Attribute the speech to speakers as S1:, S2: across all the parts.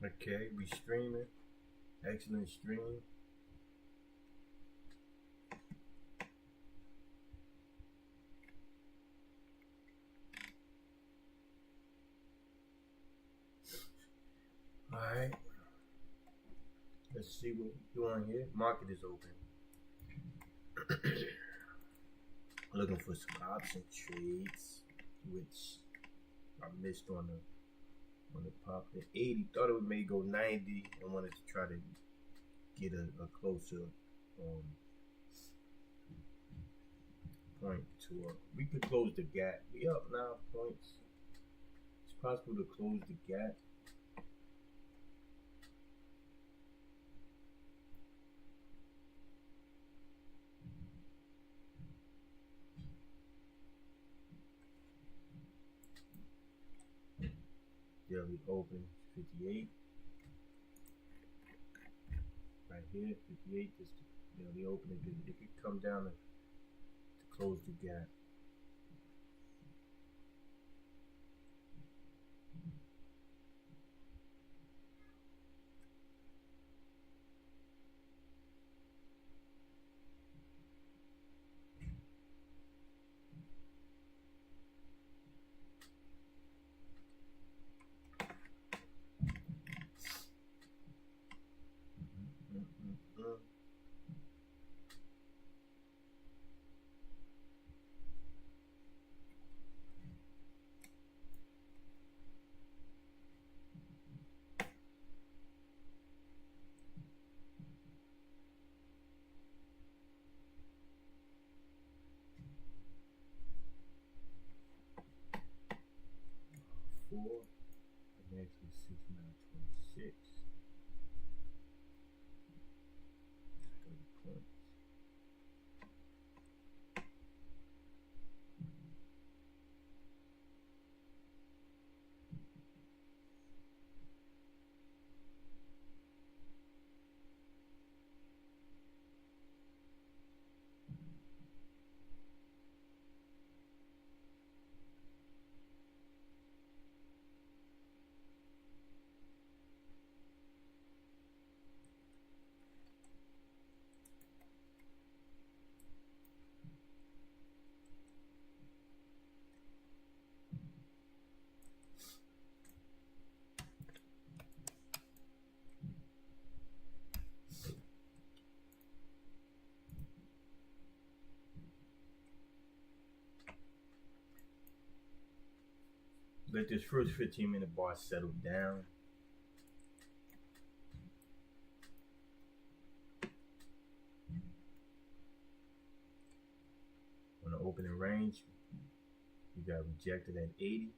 S1: Okay, we streaming. Excellent stream. Alright. Let's see what we're doing here. Market is open. Looking for some option trades, which I missed on the pop at 80. Thought it may go 90. I wanted to try to get a closer point to we could close the gap. We up 9 points. It's possible to close the gap. Daily open 58. Right here, 58. Just daily open. It could come down to close the gap. Four, and actually 69.26. 30 points. Let this first 15-minute bar settle down. On the opening range, we got rejected at 80.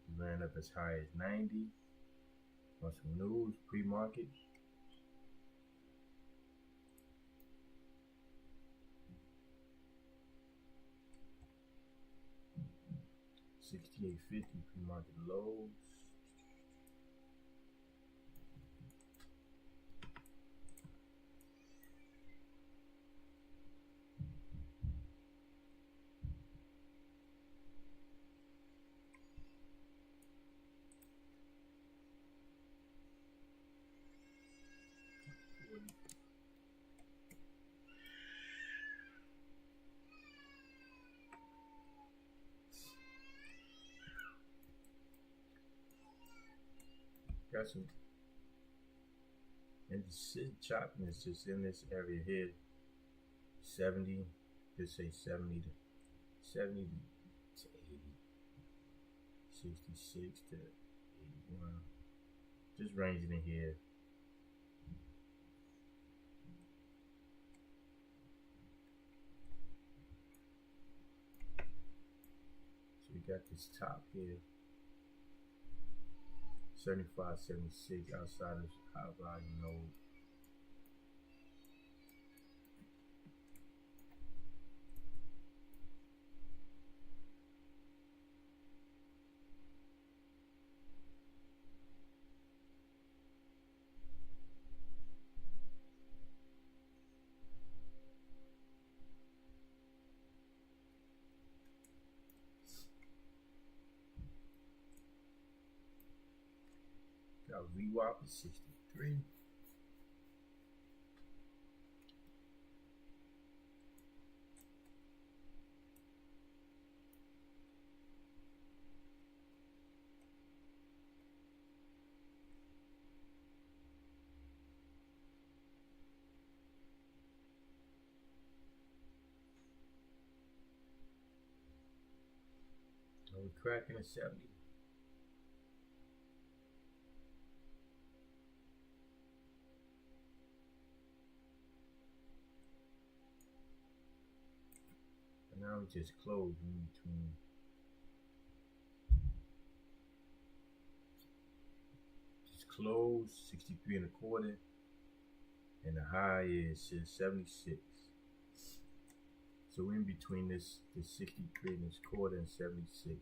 S1: We ran up as high as 90. On some news, pre-market. $68.50 pre-market lows. Got some, and the chopping is just in this area here. 70, just say 70 to 80, 66 to 81. Just ranging in here. So we got this top here. 75, 76 outside of high volume node. Our VWAP is 63. Are we cracking a 70? And now we just close in between. Just close 63 and a quarter, and the high is 76. So we're in between this 63 and this quarter and 76.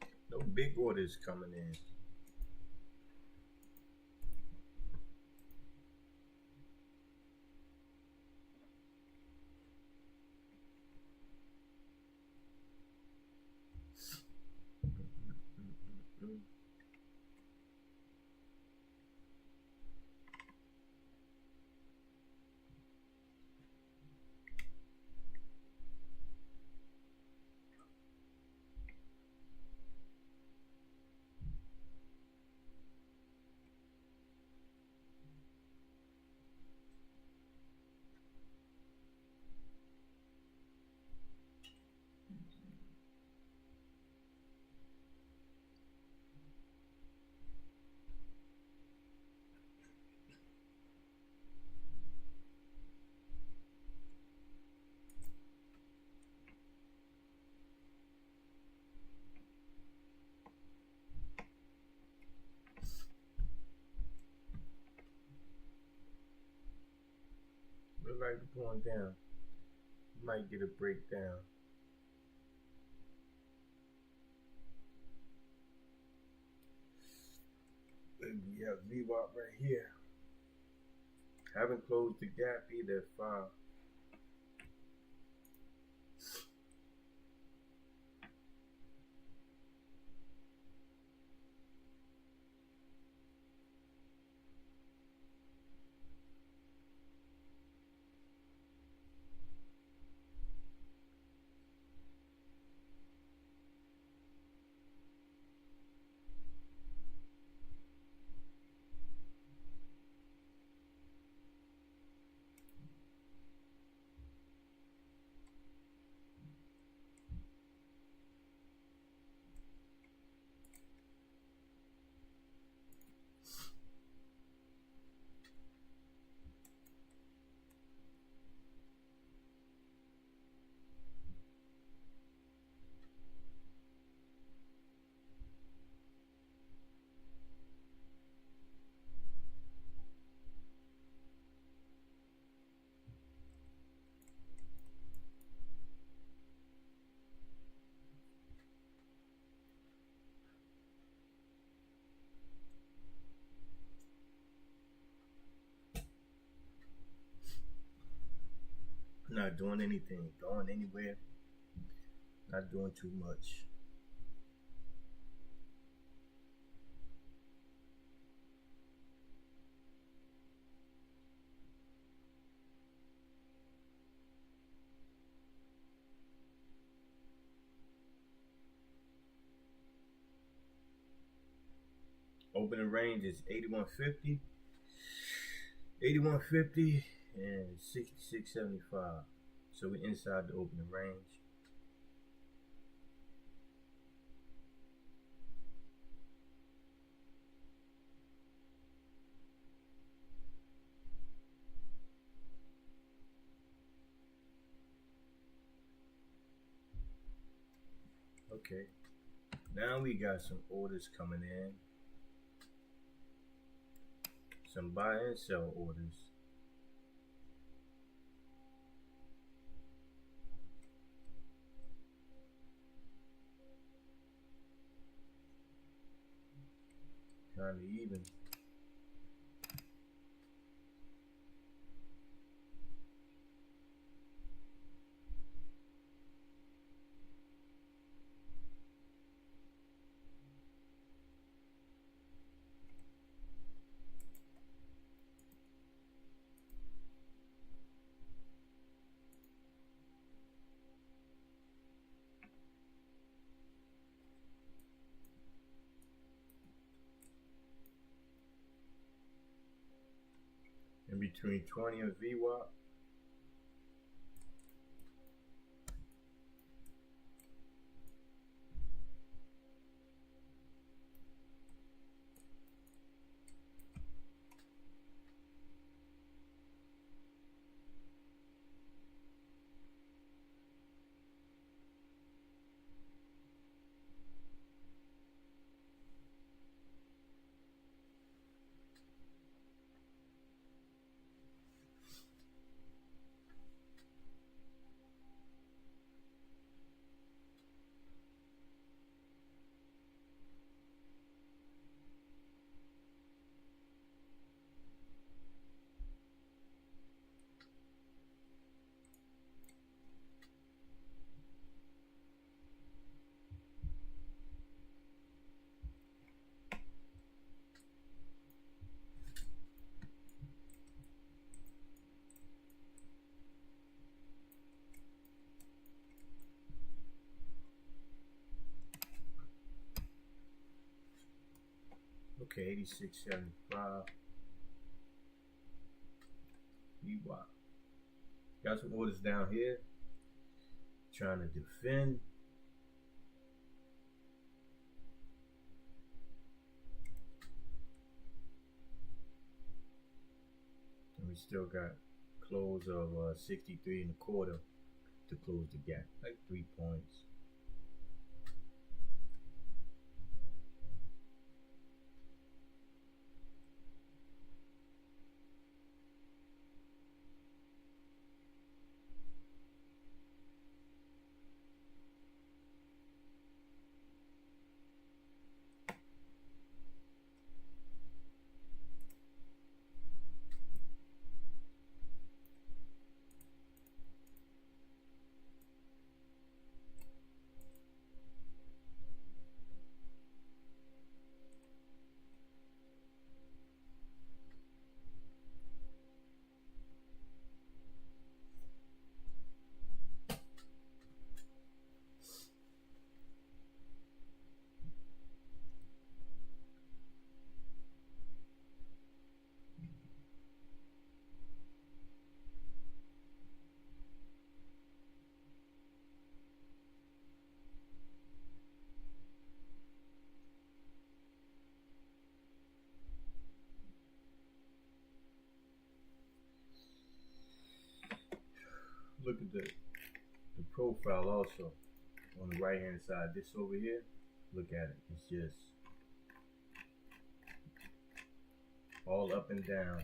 S1: Just no big orders coming in. Look like we're going down. Might get a breakdown. We have VWAP right here. Haven't closed the gap either at 5. Not doing anything, going anywhere, not doing too much. Opening range is 81.50, 81.50, and 66.75. So we're inside the opening range. Okay, now we got some orders coming in, some buy and sell orders. Kind of even. In between 20 of VWAP. Okay, 86.75. VWAP. Got some orders down here. Trying to defend. And we still got close of 63 and a quarter to close the gap, like 3 points. Look at the profile also on the right hand side. This over here, look at it. It's just all up and down.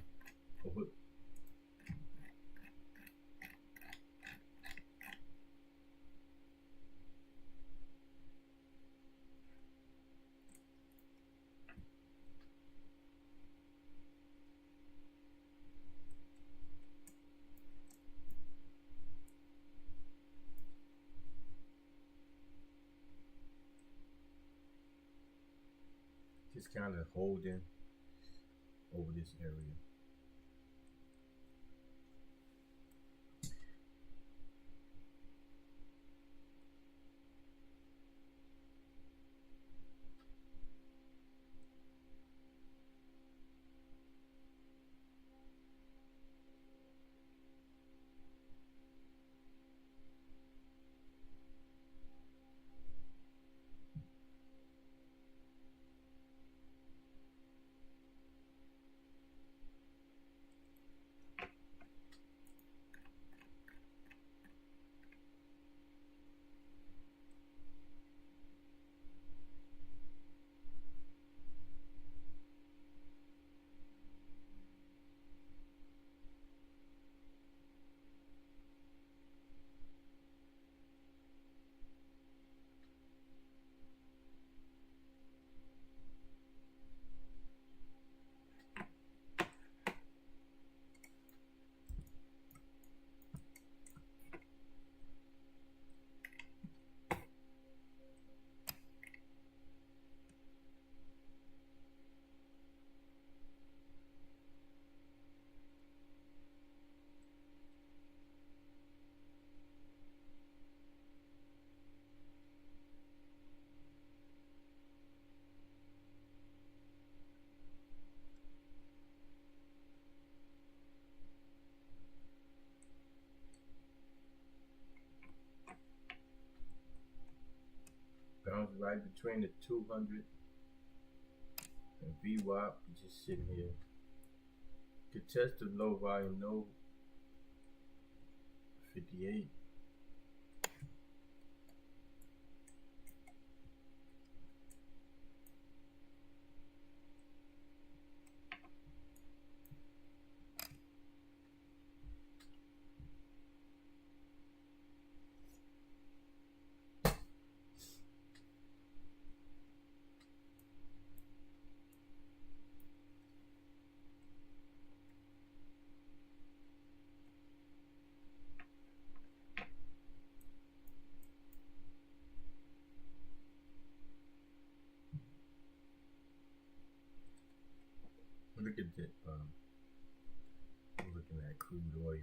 S1: just kind of holding over this area. Bounce right between the 200 and VWAP, just sitting here. Contested low volume, no 58. Look at that. I'm looking at crude oil.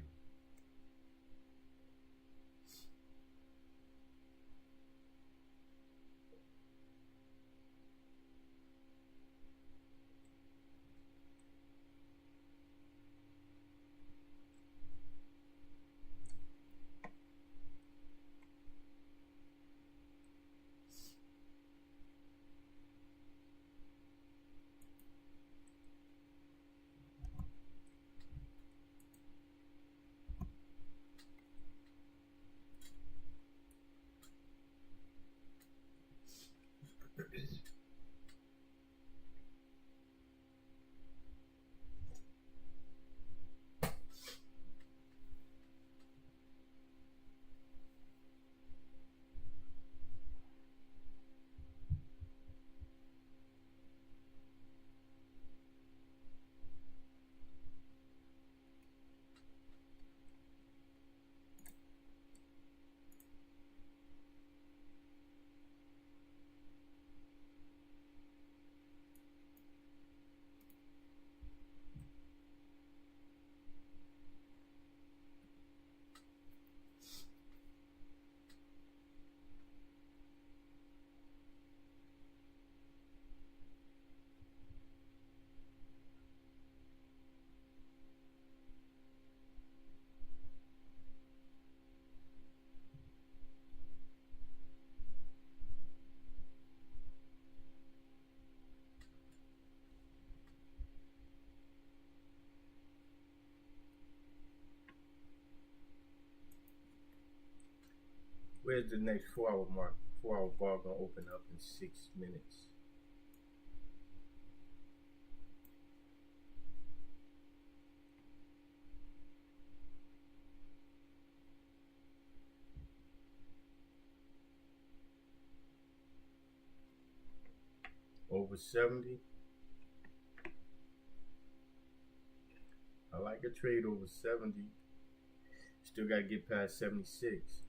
S1: Where's the next 4-hour mark? 4-hour bar gonna open up in 6 minutes. Over 70. I like a trade over 70. Still gotta get past 76.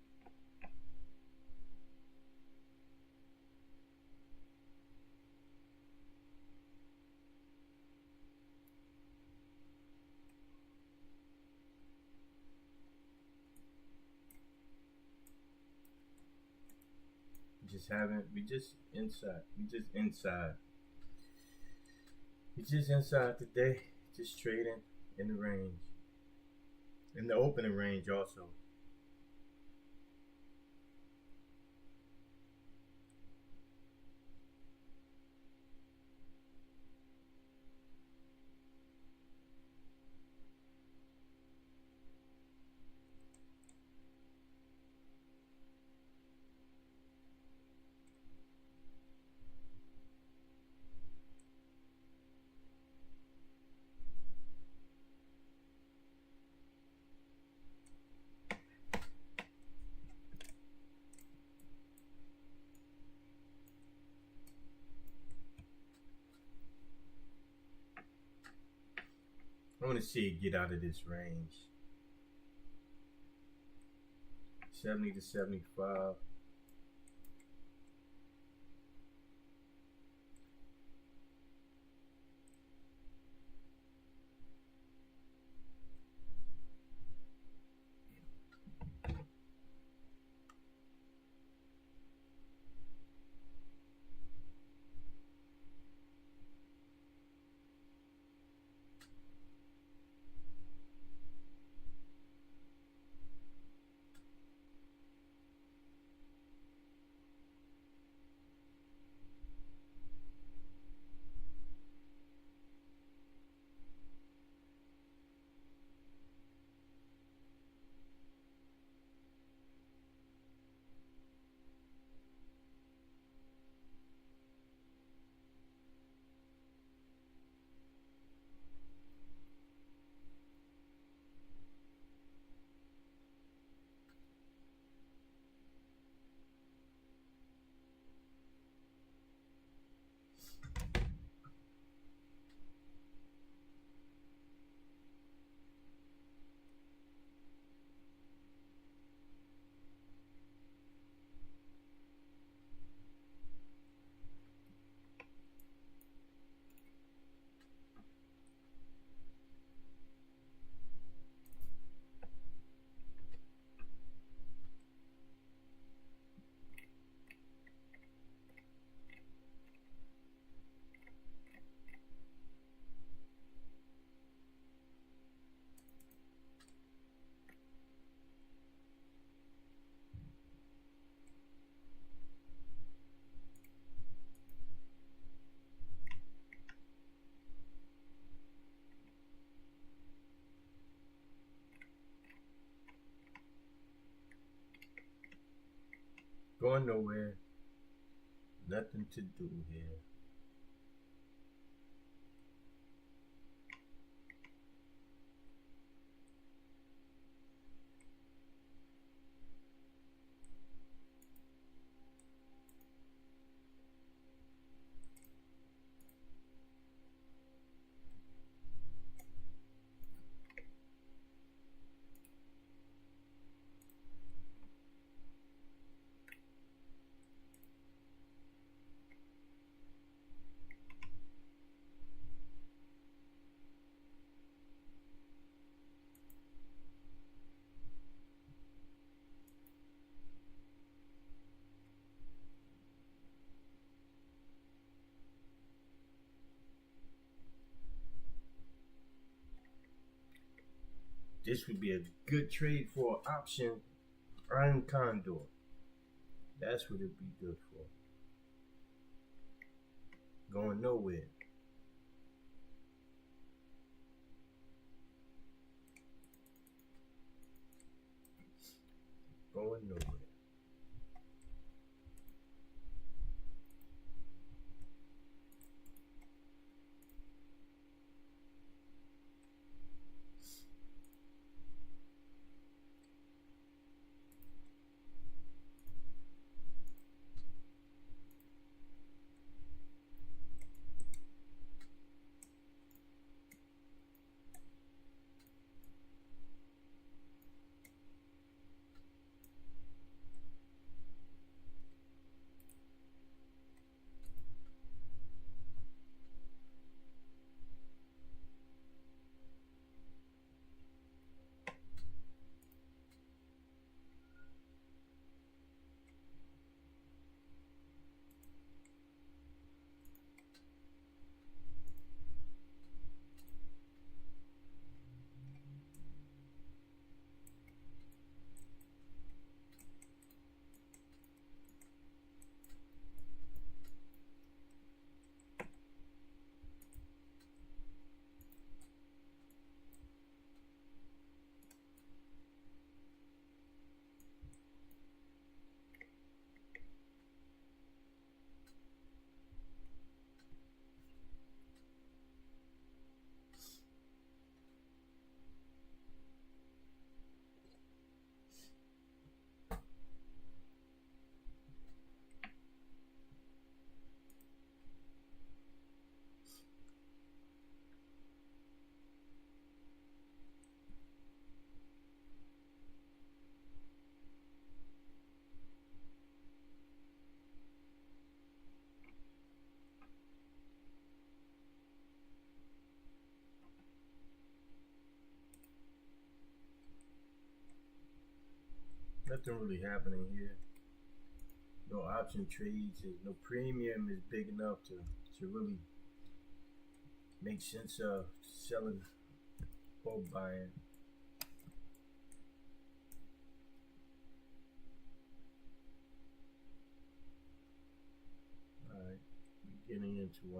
S1: just haven't. We just inside. We just inside. We just inside today. Just trading in the range, in the opening range also. I want to see it get out of this range. 70 to 75. Going nowhere. Nothing to do here. This would be a good trade for an option iron condor. That's what it'd be good for. Going nowhere. Going nowhere. Nothing really happening here. No option trades. No premium is big enough to really make sense of selling or buying. Alright, getting into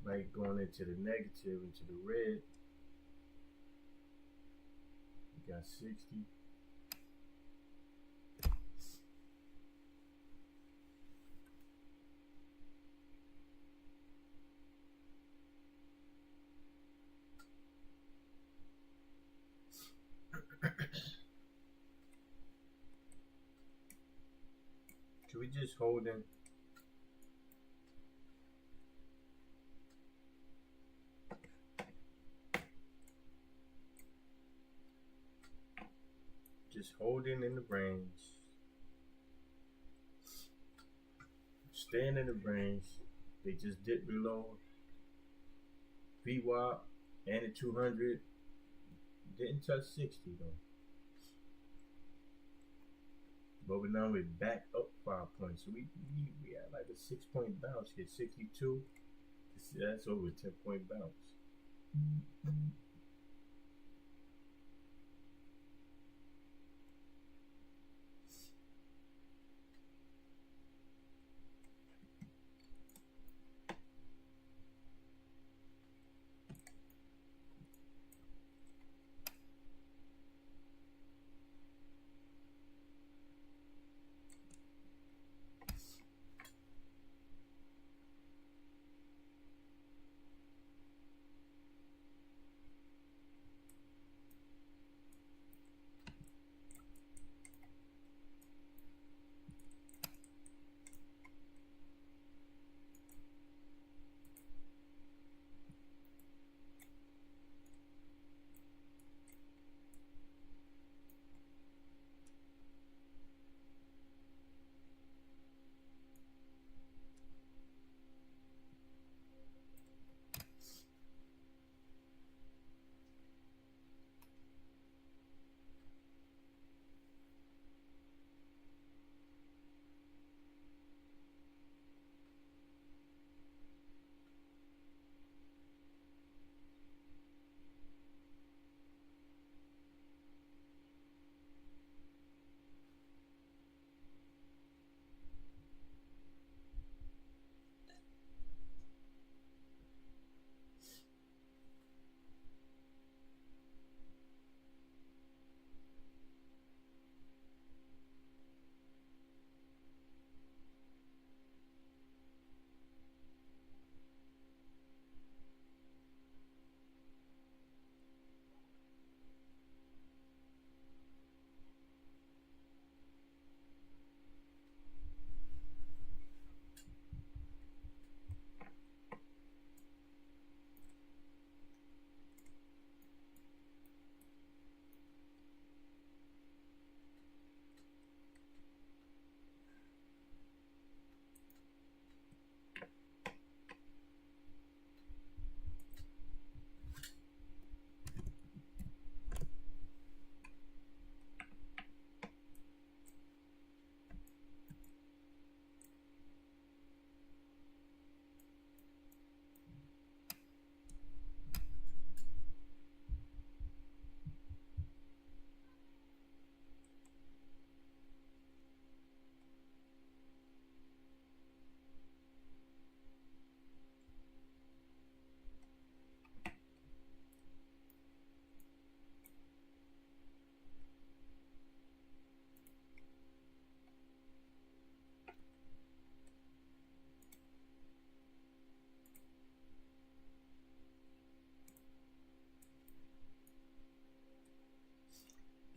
S1: like going into the negative, into the red. We got 60. Should we just hold in? Just holding in the range. Staying in the range. They just dipped below VWAP and the 200. Didn't touch 60 though. But now we're back up 5 points. So we had like a 6-point bounce here. 62. That's over a 10-point bounce.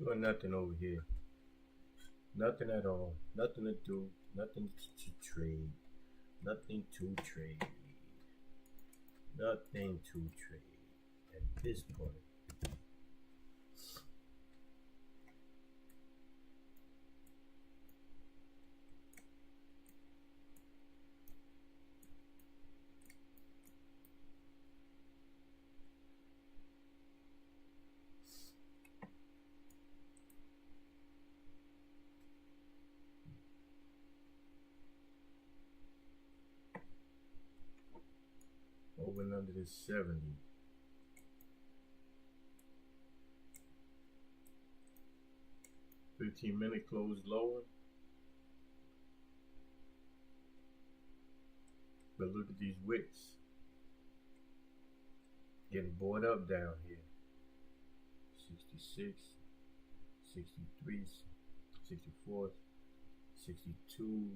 S1: Doing nothing over here. Nothing at all. Nothing to do. Nothing to trade. Nothing to trade. Nothing to trade at this point. under this 70. $15-minute close lower. But look at these wicks. Getting bought up down here. 66, 63, 64, 62s.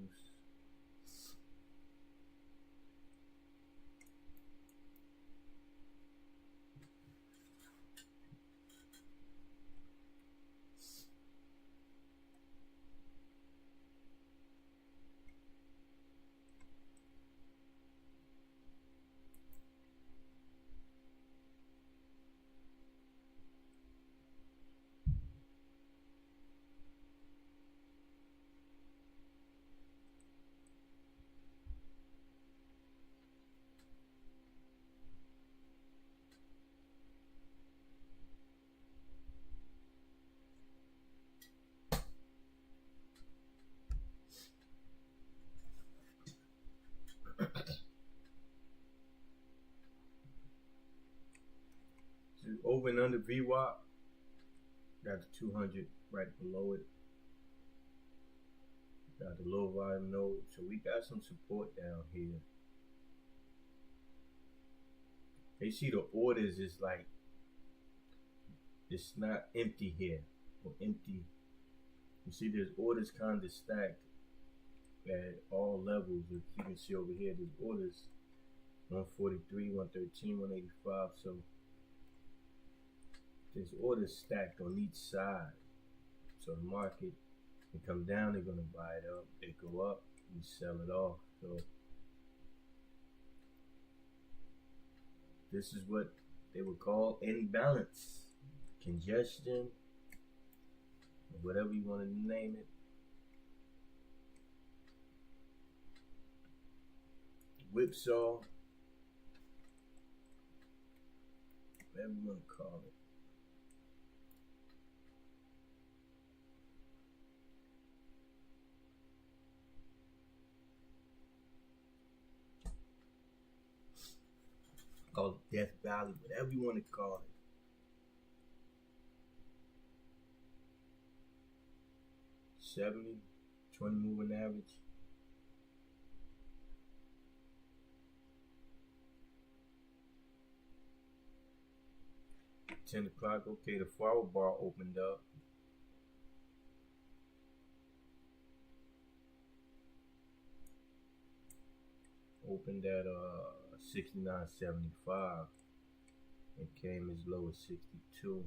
S1: Over and under VWAP, got the 200 right below it. Got the low volume node, so we got some support down here. You see the orders is like, it's not empty here, or empty. You see there's orders kind of stacked at all levels. If you can see over here, there's orders 143, 113, 185, so there's orders stacked on each side. So the market can come down, they're gonna buy it up. They go up, we sell it off. So this is what they would call imbalance, congestion, or whatever you want to name it. Whipsaw, whatever you want to call it. Call it Death Valley, whatever you want to call it. $70, 20 moving average. $10 o'clock, okay, the 4-hour bar opened up. Opened at 69.75. It came as low as 62.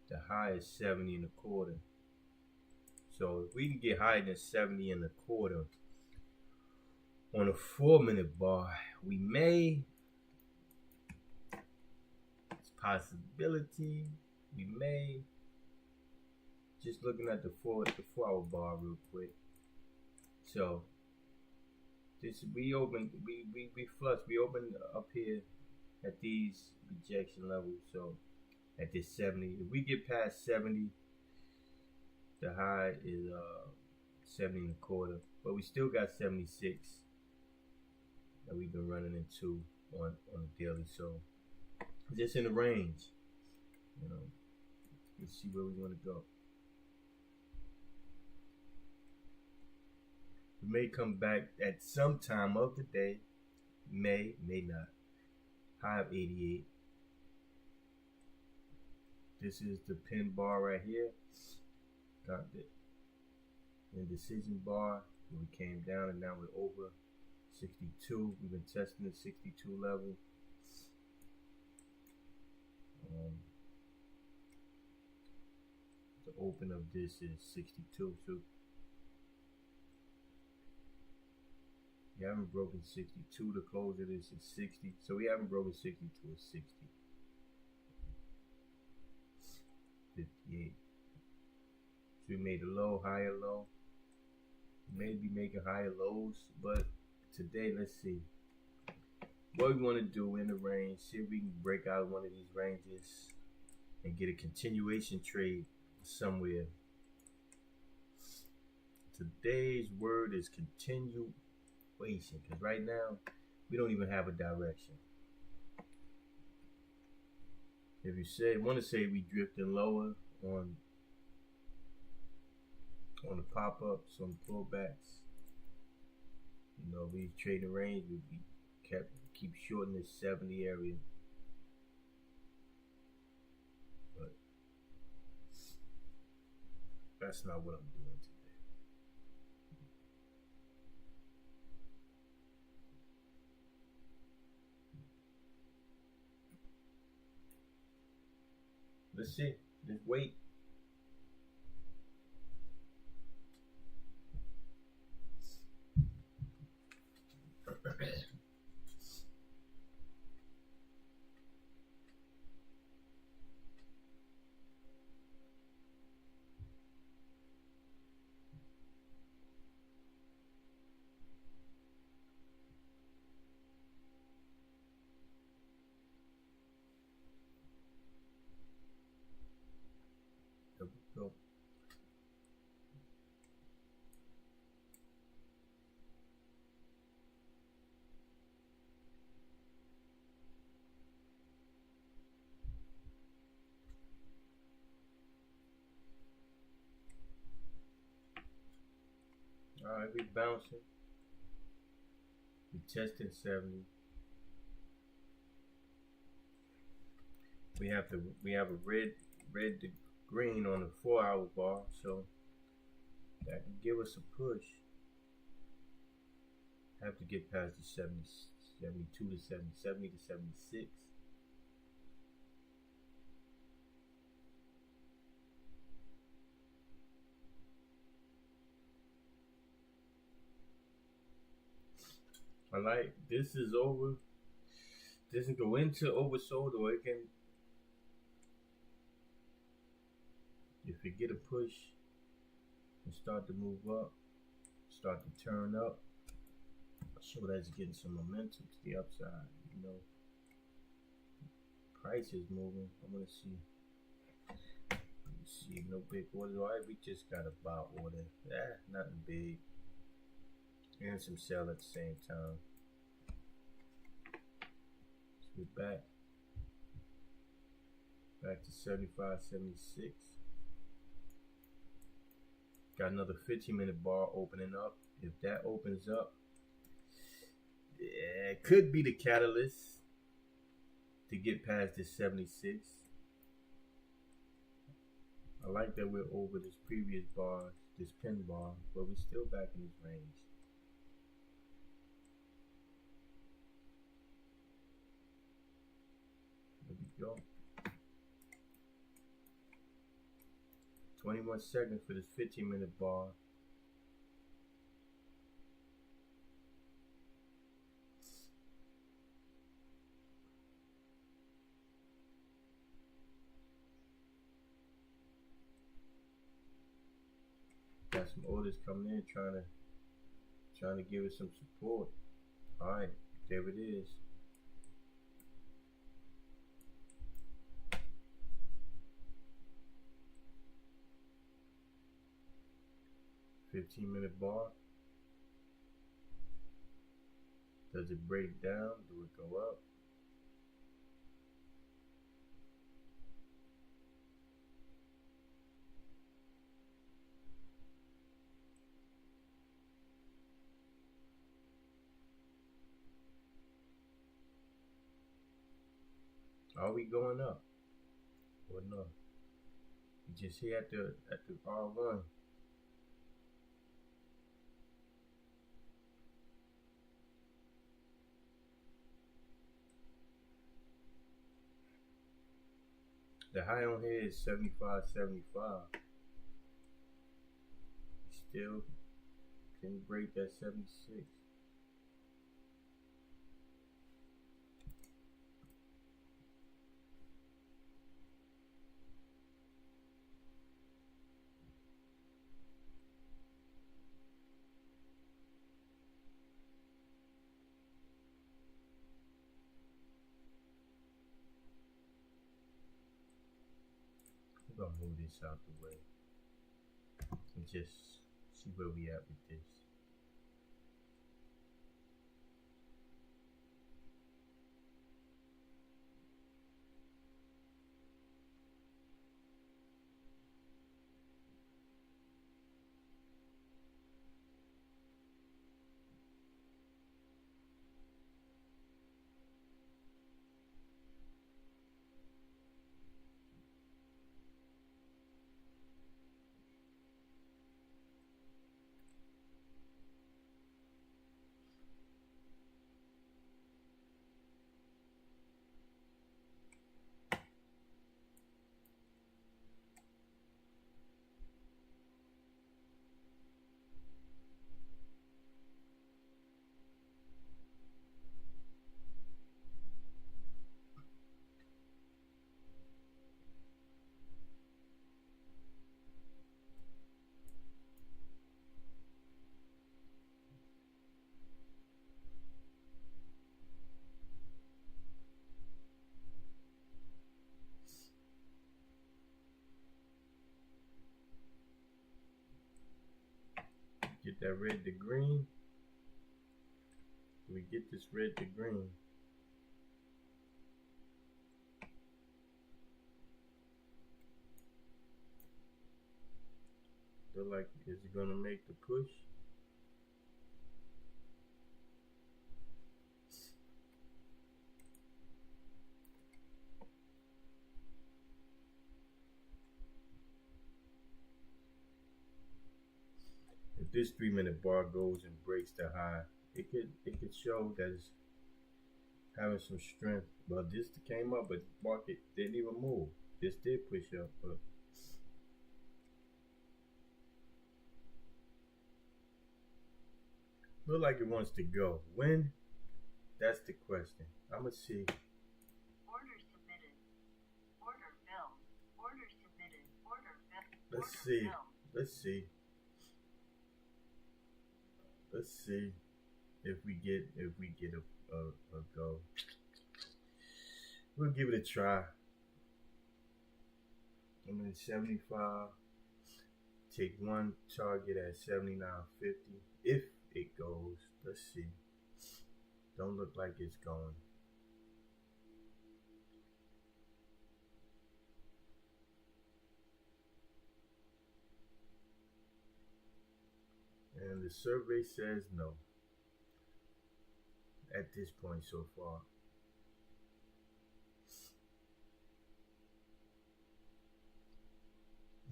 S1: The high is 70.25. So if we can get higher than 70.25 on a 4-minute bar, we may. It's possibility. We may. Just looking at the 4-hour bar real quick. So this we flush. We opened up here at these rejection levels. So at this 70, if we get past 70, the high is 70.25. But we still got 76 that we've been running into on a daily. So just in the range, you know. Let's see where we want to go. We may come back at some time of the day. May not. High of 88. This is the pin bar right here. Got the indecision bar. We came down and now we're over 62. We've been testing the 62 level. The open of this is 62. So we haven't broken 62. The close of this is 60. So we haven't broken 62 or 60. 58. So we made a low, higher low. Maybe making higher lows, but today let's see what we want to do in the range. See if we can break out of one of these ranges and get a continuation trade somewhere. Today's word is continuation, because right now We don't even have a direction. If you want to say we drifting lower on the pop-ups, on pullbacks, you know, these trading range would be keep short in this 70 area. But that's not what I'm doing today. Let's see. Just wait. There we go. All right, we bouncing. We testing 70. We have a red to green on the 4-hour bar, so that can give us a push. Have to get past the 70, 72 to 70, 70 to 76. I like this is over. Doesn't go into oversold, or it can, if you get a push and start to move up, start to turn up, I'll show that's getting some momentum to the upside. You know, price is moving. I want to see. Let me see, no big order. All right, we just got a buy order. Nothing big, and some sell at the same time. So we're back to 75, 76. Got another 15-minute bar opening up. If that opens up, yeah, it could be the catalyst to get past this 76. I like that we're over this previous bar, this pin bar, but we're still back in this range. There we go. 21 seconds for this 15-minute bar. Got some orders coming in, trying to give us some support. All right, there it is. $15-minute bar. Does it break down? Do it go up? Are we going up or no? We just here at the R1. The high on here is 75.75. Still can break that 76. I'm gonna move this out the way and just see where we at with this. get that red to green? Do we get this red to green? Look like is it gonna make the push? If this 3-minute bar goes and breaks the high, it could show that it's having some strength. But this came up, but the market didn't even move. This did push up, but look like it wants to go. When? That's the question. I'm gonna see.
S2: Order submitted. Order filled. Order submitted. Order filled.
S1: Let's see. Let's see. Let's see if we get a go. We'll give it a try. I'm in 75. Take one target at 79.50. If it goes, let's see. Don't look like it's going. And the survey says no. At this point so far.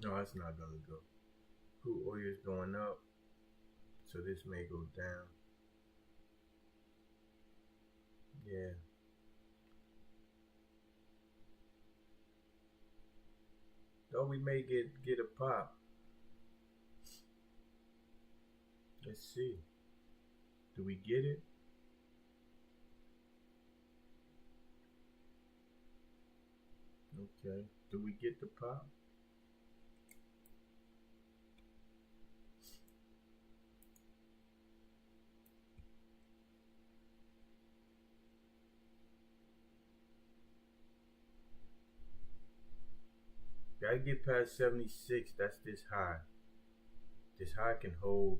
S1: No, it's not gonna go. Crude oil is going up, so this may go down. Yeah. Though we may get a pop. Let's see. Do we get it? Okay. Do we get the pop? Gotta get past 76. That's this high. This high can hold.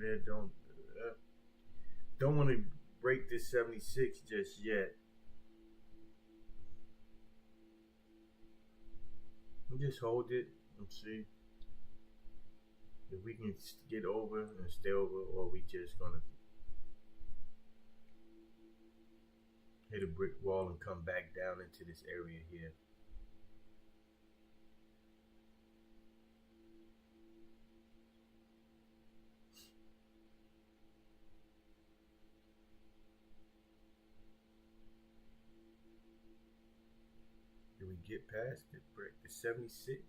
S1: Yeah, don't want to break this 76 just yet. Just hold it and see if we can get over and stay over, or we just gonna hit a brick wall and come back down into this area here. Do we get past it? Break the 76?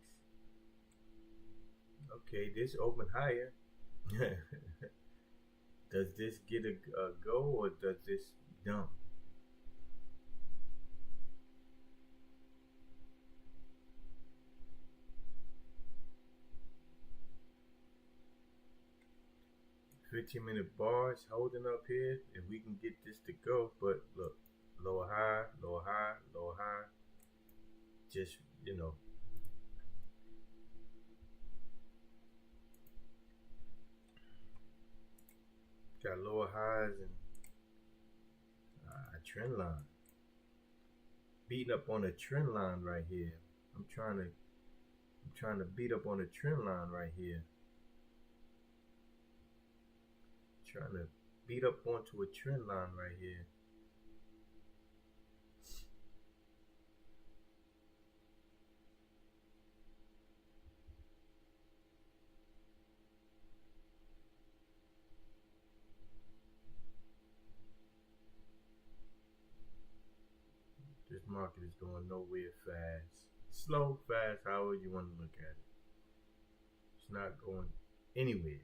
S1: Okay, this open higher. Does this get a go, or does this dump? $15-minute bars holding up here. If we can get this to go, but look, lower high, lower high, lower high. Just, you know. Got lower highs and a trend line. Beating up on a trend line right here. I'm trying to beat up on a trend line right here. Trying to beat up onto a trend line right here. This market is going nowhere fast. Slow, fast, however you want to look at it. It's not going anywhere.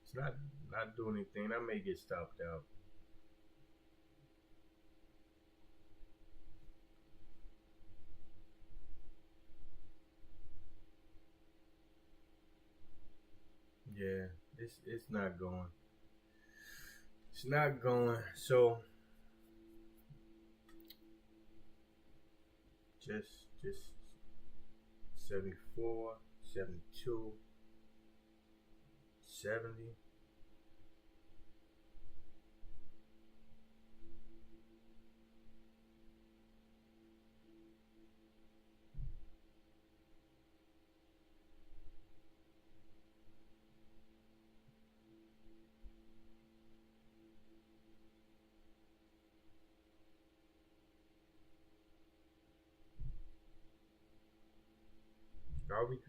S1: It's not doing anything. I may get stopped out. Yeah, it's not going. It's not going. So just 74, 72, 70.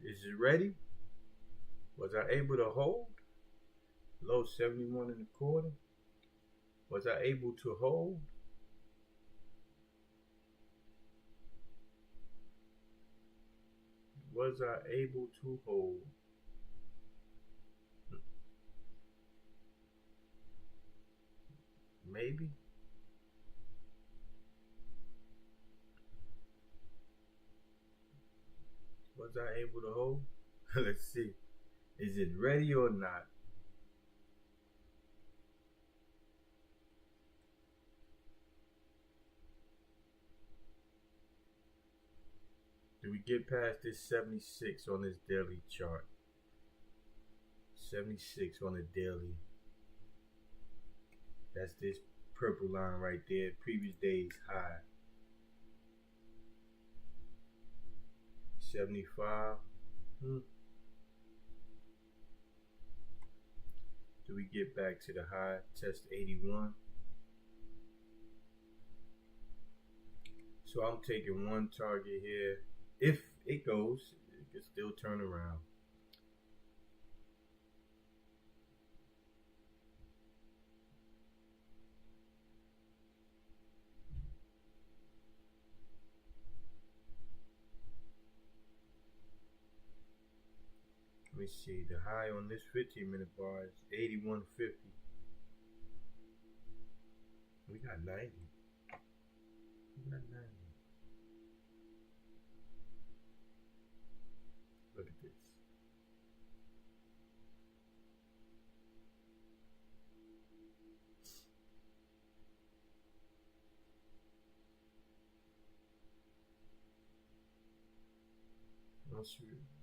S1: Is it ready? Was I able to hold? Low 71.25. Was I able to hold? Was I able to hold? Maybe. Was I able to hold? Let's see. Is it ready or not? Do we get past this 76 on this daily chart? 76 on the daily. That's this purple line right there. Previous day's high. 75. Do we get back to the high? Test 81. So I'm taking one target here. If it goes, it can still turn around. Let me see, the high on this 15-minute bar is 81.50. We got 90. We got 90. Look at this.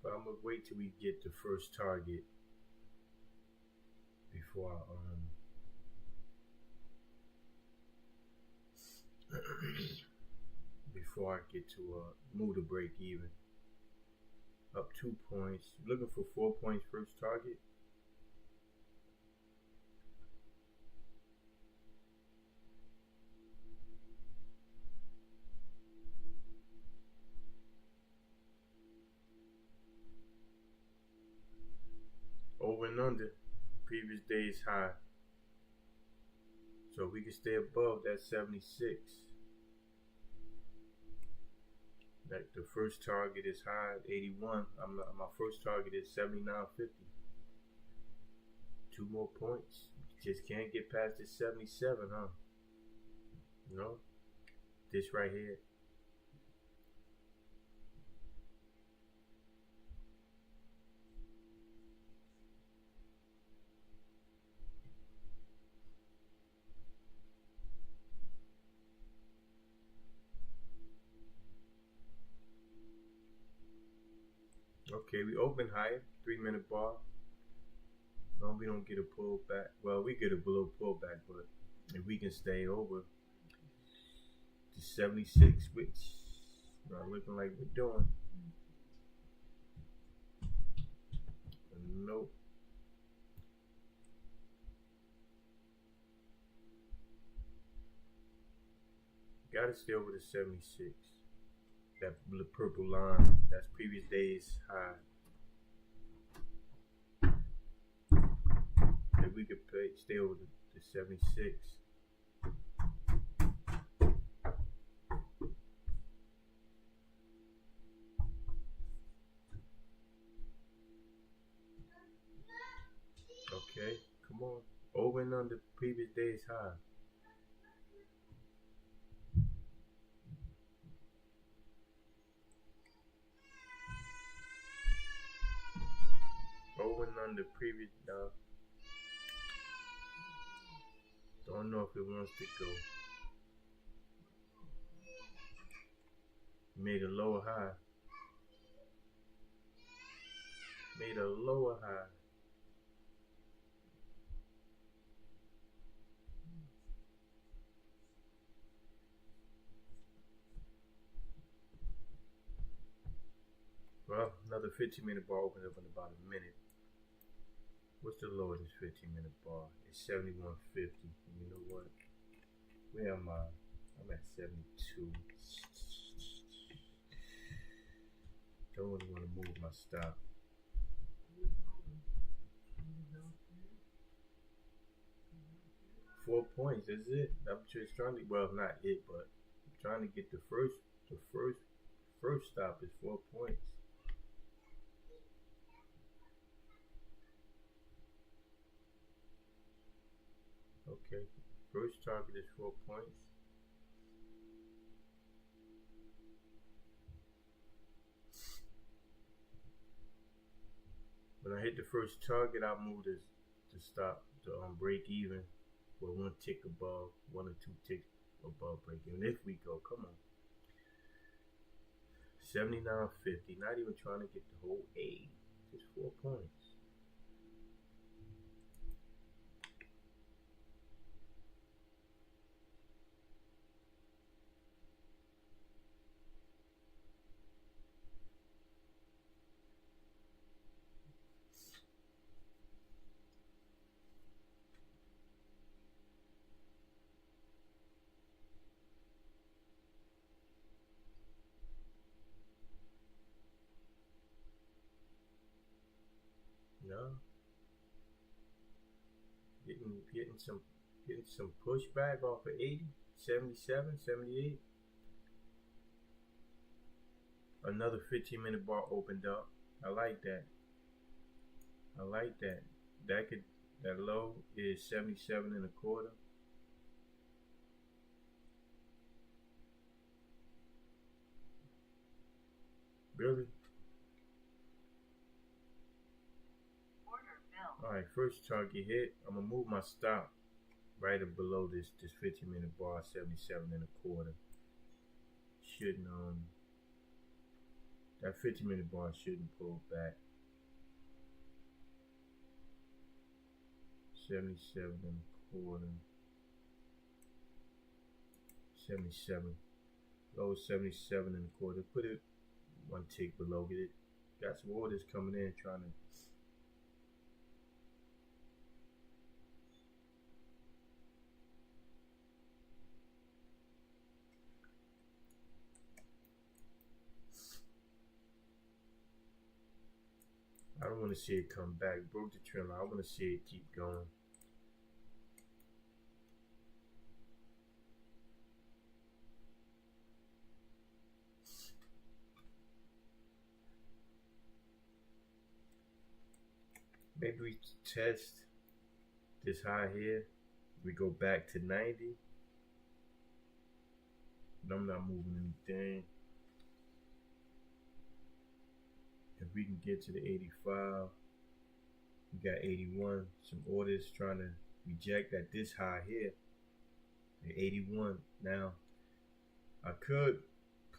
S1: But I'm gonna wait till we get the first target before before I get to move to break even. Up 2 points. Looking for 4 points first target. Over and under previous day's high. So we can stay above that 76. Like the first target is high at 81. My first target is 79.50. 2 more points. Just can't get past this 77, huh? No. This right here. Okay, we open higher, 3-minute bar. No, we don't get a pullback. Well, we get a below pullback, but if we can stay over to 76, which not looking like we're doing. Nope. Gotta stay over to 76. That purple line, that's previous day's high. If we could stay over to 76. Okay, come on. Over and under previous day's high. Over and under previous. Don't know if it wants to go. Made a lower high. Made a lower high. Well, another 15-minute bar opens up in about a minute. What's the low of this 15-minute bar? It's 71.50. You know what? Where am I? I'm at 72. Don't really want to move my stop. 4 points. That's it. I'm just trying to. Well, not it, but I'm trying to get the first stop is 4 points. Okay, first target is 4 points. When I hit the first target, I'll move this to stop to break even, or 1 tick above, 1 or 2 ticks above break even. If we go, come on, 79.50. Not even trying to get the whole 80, just 4 points. No, getting some pushback off of 80, 77, 78. Another 15-minute bar opened up. I like that. I like that. That low is 77.25. Really? Alright, first target hit. I'm gonna move my stop right up below this 15-minute bar, 77.25. Shouldn't that 15-minute bar shouldn't pull back. 77.25. 77. Low 77.25. Put it 1 tick below. Get it. Got some orders coming in trying to. I don't want to see it come back. Broke the trend line. I want to see it keep going. Maybe we test this high here. We go back to 90. But I'm not moving anything. If we can get to the 85, we got 81. Some orders trying to reject at this high here, the 81. Now, I could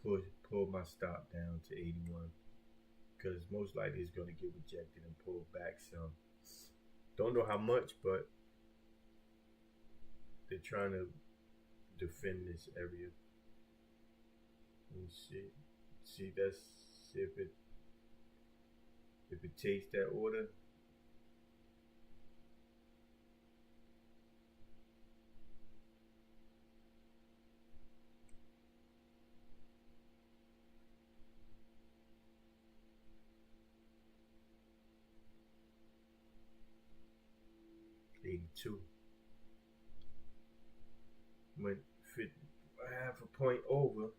S1: pull my stop down to 81 because most likely it's going to get rejected and pull back some. Don't know how much, but they're trying to defend this area. Let me see. See if it takes that order. $82. Went half a point over.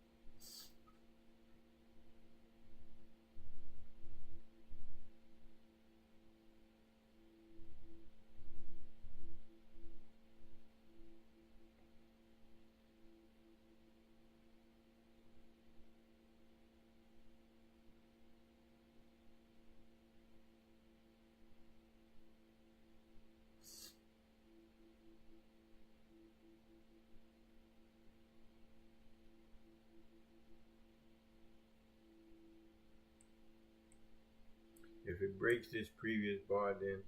S1: breaks this previous bar, then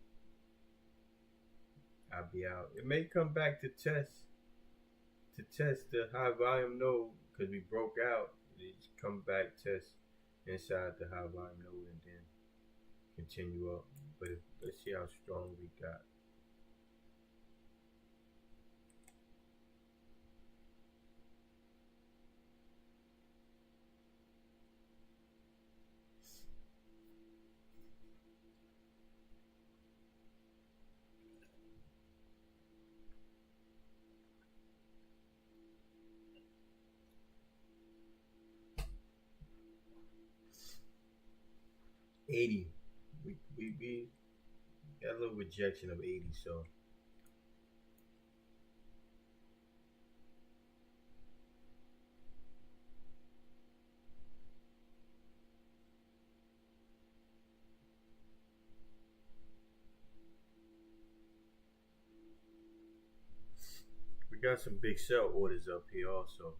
S1: I'll be out. It may come back to test the high volume node because we broke out. It's come back, test inside the high volume node, and then continue up. But let's see how strong we got. $80. We got a little rejection of 80, so we got some big sell orders up here also.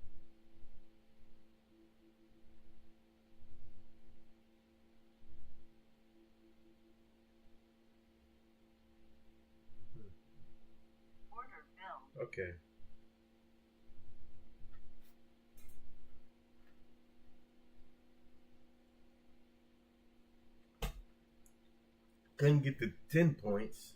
S1: Okay. Couldn't get the 10 points.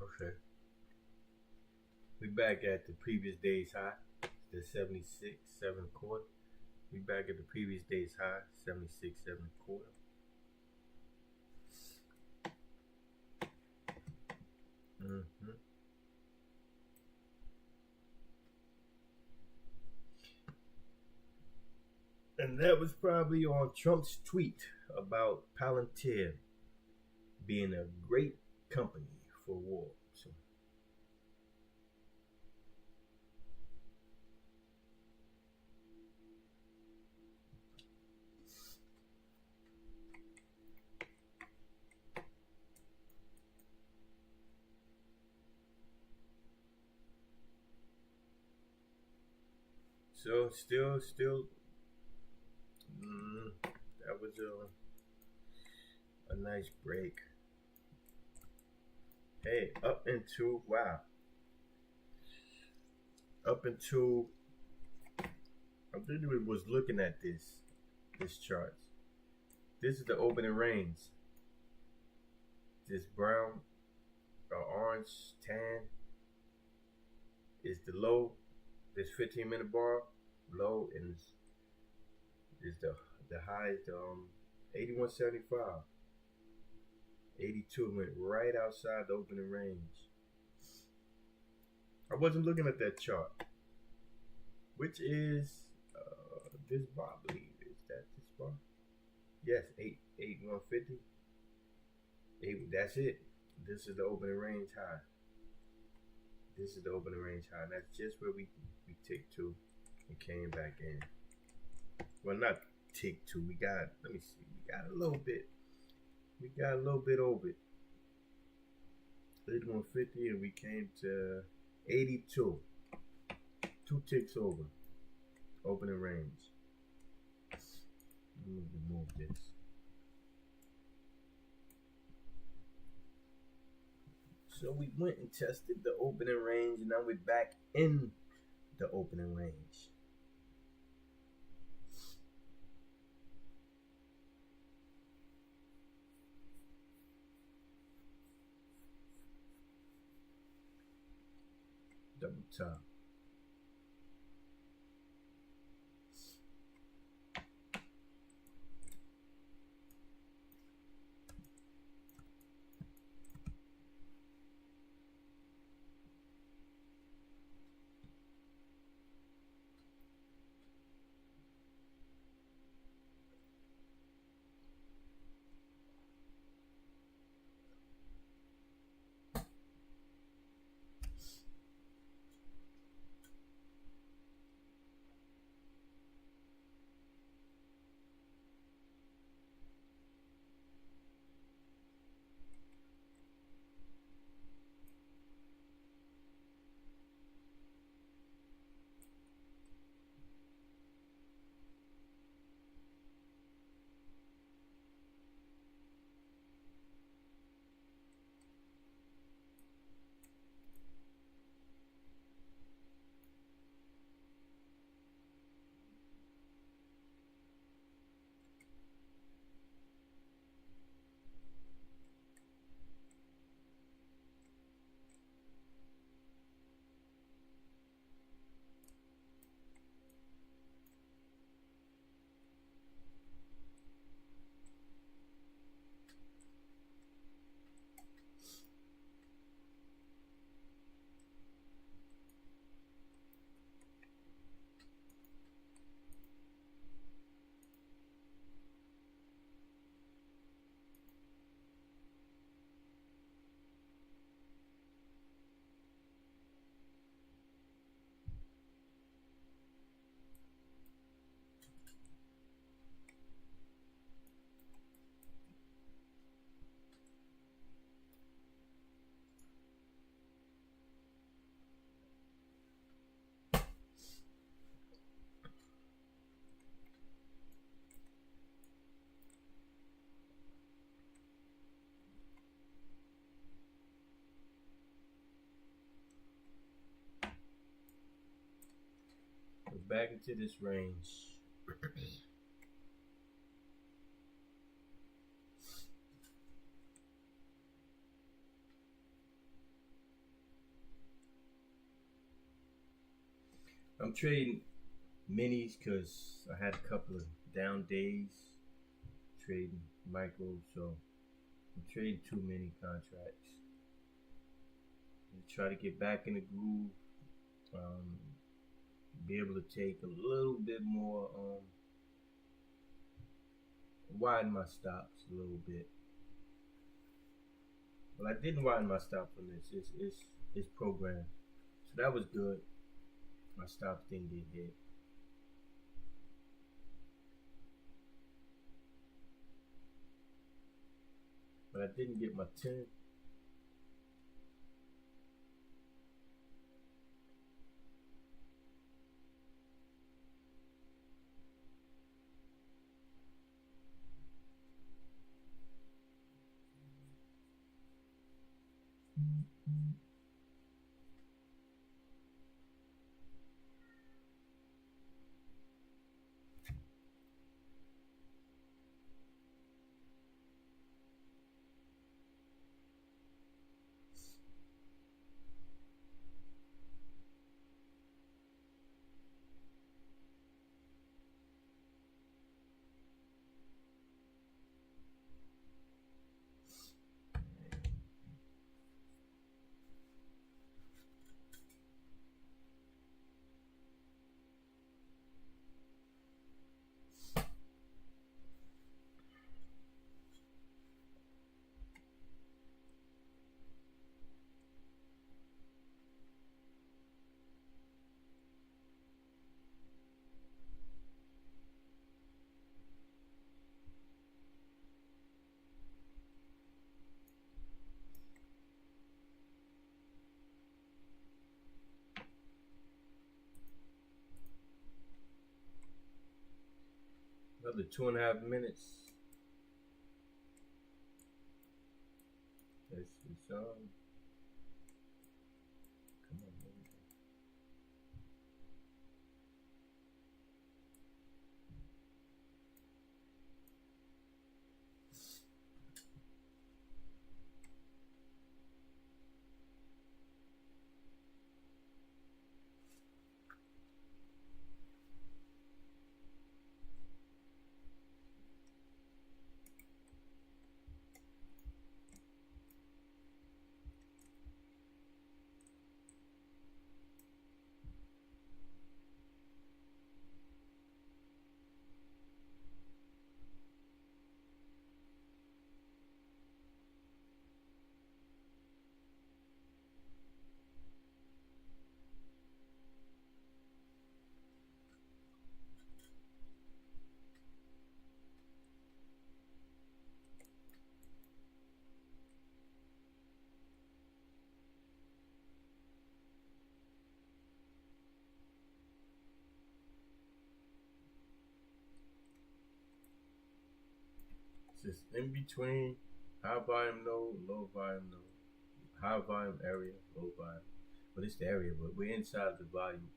S1: Okay. We back at the previous day's high, the 76, 7.25. We back at the previous day's high, 76, 7.25. And that was probably on Trump's tweet about Palantir being a great company for war. So still, that was a nice break. Hey, up into I literally was looking at this chart. This is the opening range. This brown or orange tan is the low. This 15-minute bar low and is the high is 81.75. 82 went right outside the opening range. I wasn't looking at that chart, which is this bar, I believe. Is that this bar? Yes, 150. That's it. This is the opening range high. This is the opening range high. And that's just where we ticked to and came back in. Well, not ticked to. We got, let me see. We got a little bit. We got a little bit over it. 81.50 and we came to 82. 2 ticks over. Opening range. Let me remove this. So we went and tested the opening range, and now we're back in the opening range. Double top. back into this range. I'm trading minis because I had a couple of down days trading micros, so I'm trading too many contracts. And try to get back in the groove, be able to take a little bit more, widen my stops a little bit. Well, I didn't widen my stop from this. It's programmed, so that was good. My stop thing did hit. But I didn't get my 10. Another 2.5 minutes. This is on. Come on, baby. It's just in between high volume node, low volume node, high volume area, low volume. But it's the area, but we're inside the volume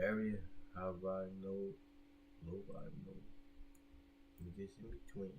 S1: area, high volume node, low volume node. We're just in between.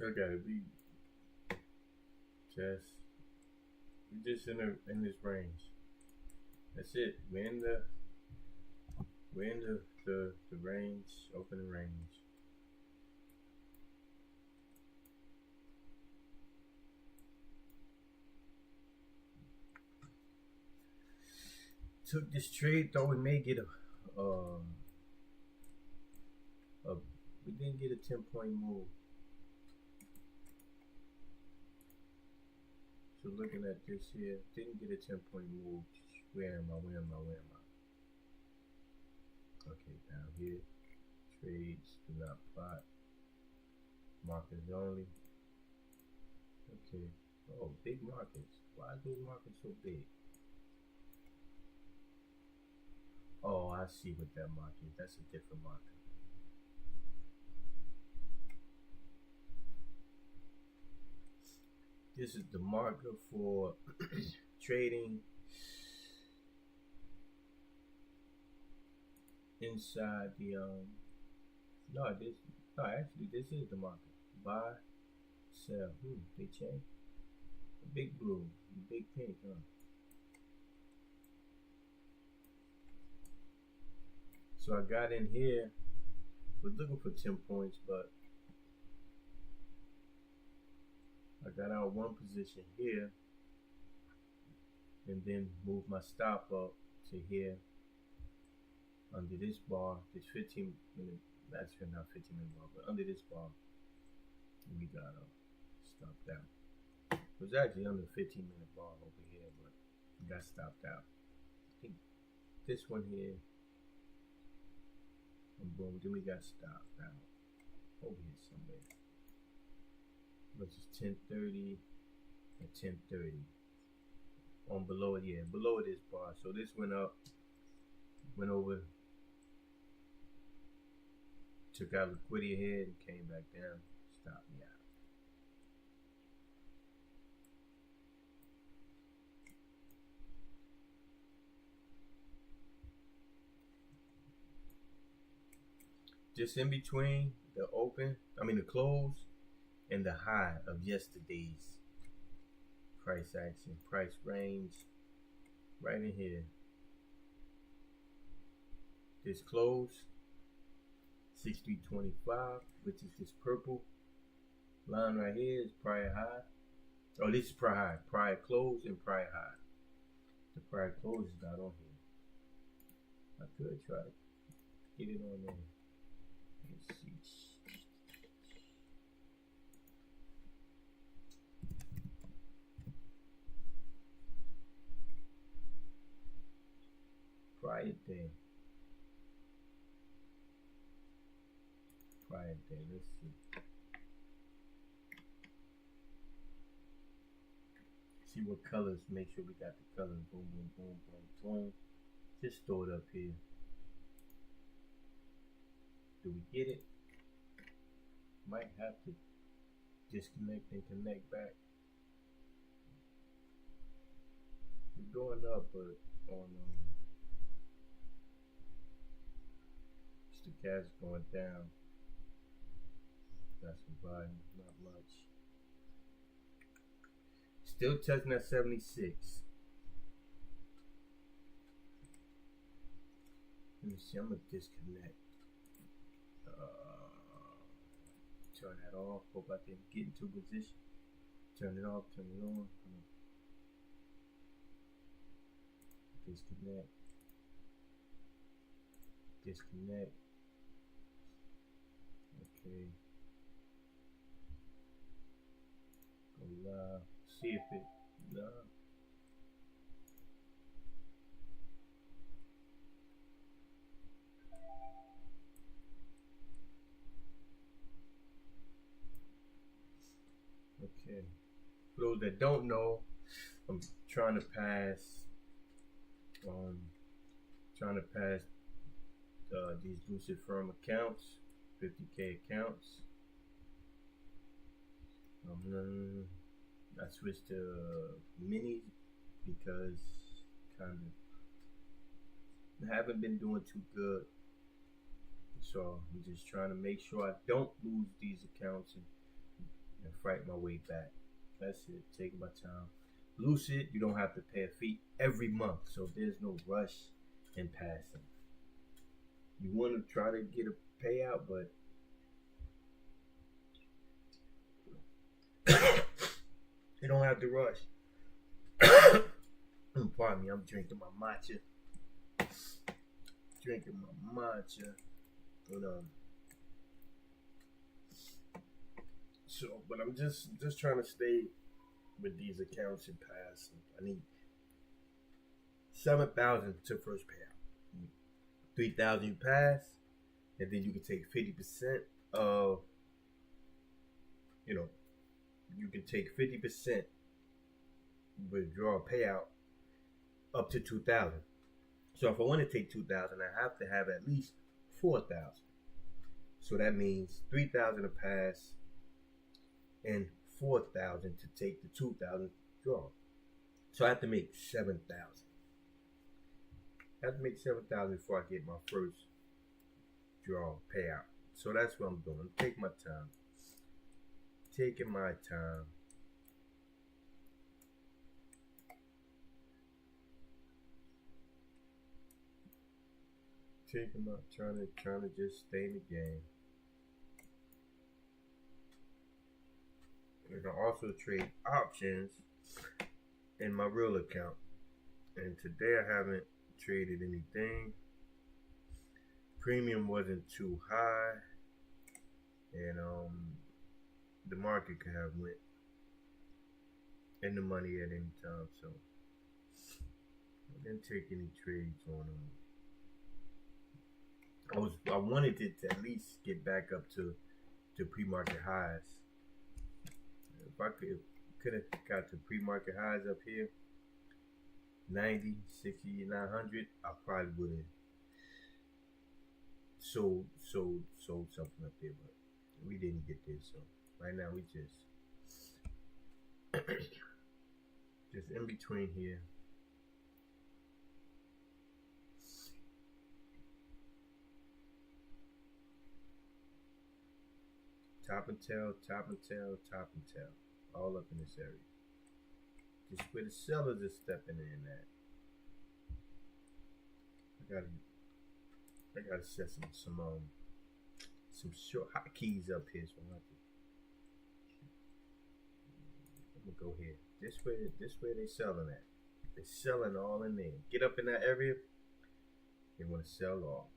S1: Okay, we just in this range. That's it. We're in the range, opening range. Took this trade, thought we may get we didn't get a 10-point move. So looking at this here, didn't get a 10-point move. Where am I? Okay, down here, trades do not plot. Markets only. Okay. Oh, big markets. Why are those markets so big? Oh, I see what that market is. That's a different market. This is the marker for trading inside the actually this is the market. Buy, sell. They change. The big blue, the big pink, huh? So I got in here, was looking for 10 points, but I got out one position here and then moved my stop up to here under this bar, this 15 minute, actually not 15 minute bar, but under this bar, and we got stopped out. It was actually under 15-minute bar over here, but got stopped out. I think this one here, and boom, then we got stopped out over here somewhere. Which is 10:30 and 10:30 on below it, yeah, below this bar. So this went up, went over, took out liquidity ahead and came back down, stopped me out. Just in between the the close and the high of yesterday's price action, price range, right in here. This close, 63.25, which is this purple line right here is prior high. Oh, this is prior high, prior close and prior high. The prior close is not on here. I could try to get it on there. Let's see. Prior day. Let's see. See what colors. Make sure we got the colors. Boom, boom, boom, boom, boom. Just throw it up here. Do we get it? Might have to disconnect and connect back. We're going up, but on the cash going down. That's some volume, not much. Still touching at 76. Let me see, I'm gonna disconnect. Turn that off. Hope I didn't get into position. Turn it off, turn it on. Disconnect. Disconnect. Okay. Go live. See if it live. Okay. For those that don't know, I'm trying to pass these Lucid firm accounts, 50K accounts. I switched to Eminis because I haven't been doing too good. So I'm just trying to make sure I don't lose these accounts and and fight my way back. That's it. Taking my time. Lucid, you don't have to pay a fee every month, so there's no rush in passing. You want to try to get a payout, but you don't have to rush. Pardon me, I'm drinking my matcha. But I'm just trying to stay with these accounts and pass. I need 7,000 to first payout. 3,000 you pass, and then you can take 50% of. You can take 50% withdraw payout up to 2,000. So if I want to take 2,000, I have to have at least 4,000. So that means 3,000 to pass and 4,000 to take the 2,000 draw. So I have to make 7,000. I have to make 7,000 before I get my first draw payout. So that's what I'm doing. Take my time. Taking my time. Trying to just stay in the game. And I also trade options in my real account. And today I haven't traded anything. Premium wasn't too high, and the market could have went in the money at any time. So I didn't take any trades on them. I wanted it to at least get back up to pre-market highs. If I could have got to pre-market highs up here, 90, 60, 900, I probably would have sold something up there, but we didn't get there. So right now we just in between here. Top and tail, all up in this area. Just where the sellers are stepping in at. I gotta set some short hotkeys up here, so I'm gonna go here. This way they selling at. They're selling all in there. Get up in that area. They want to sell off.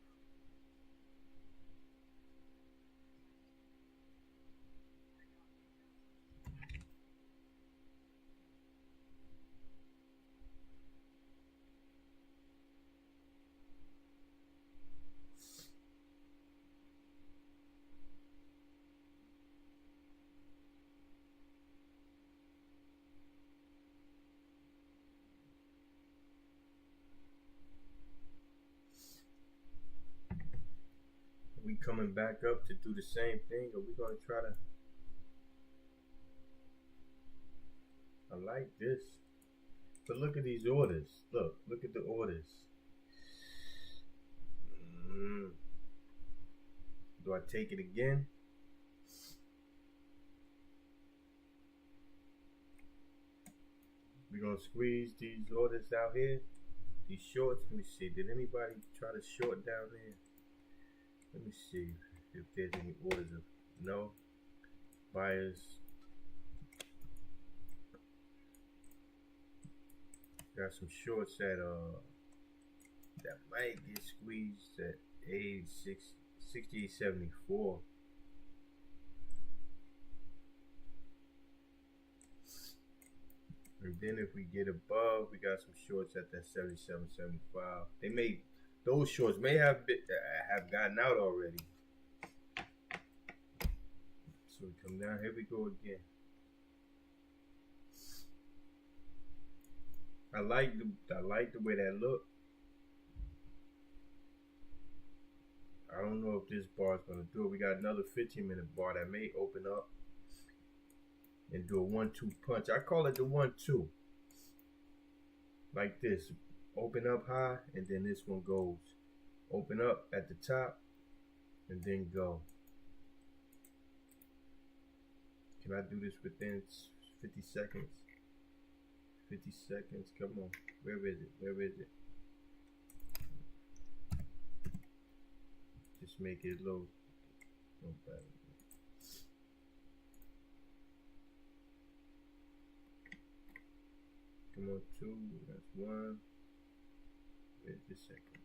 S1: We coming back up to do the same thing, or we gonna try to? I like this, but look at these orders. Look at the orders. Do I take it again? We're gonna squeeze these orders out here. These shorts. Let me see. Did anybody try to short down there? Let me see if there's any orders of no buyers. Got some shorts that might get squeezed at age 68.74. And then if we get above, we got some shorts at that 77.75. Those shorts may have gotten out already. So we come down. Here we go again. I like the way that look. I don't know if this bar is gonna do it. We got another 15-minute bar that may open up and do a 1-2 punch. I call it the 1-2. Like this. Open up high, and then this one goes open up at the top and then go. Can I do this within 50 seconds? 50 seconds, come on. Where is it? Where is it? Just make it low. Okay. Come on, 2, that's 1. Where's the second?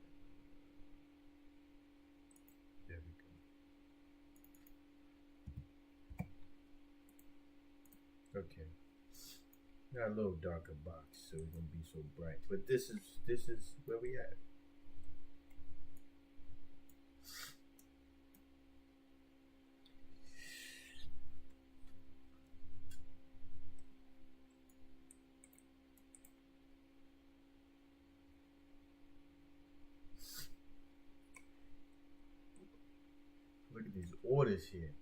S1: There we go. Okay. Got a little darker box, so it won't be so bright. But this is where we at. Look at these orders here.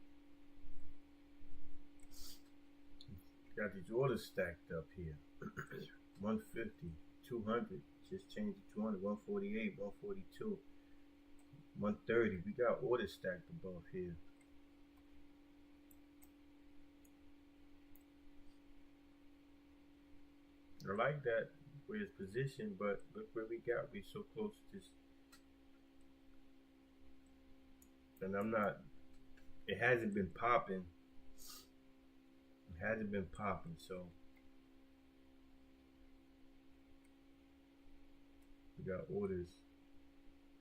S1: Got these orders stacked up here. 150, 200, just changed to 200, 148, 142, 130. We got orders stacked above here. I like that where it's positioned, but look where we got. We so close to this. And I'm not, it hasn't been popping. It hasn't been popping, so we got orders.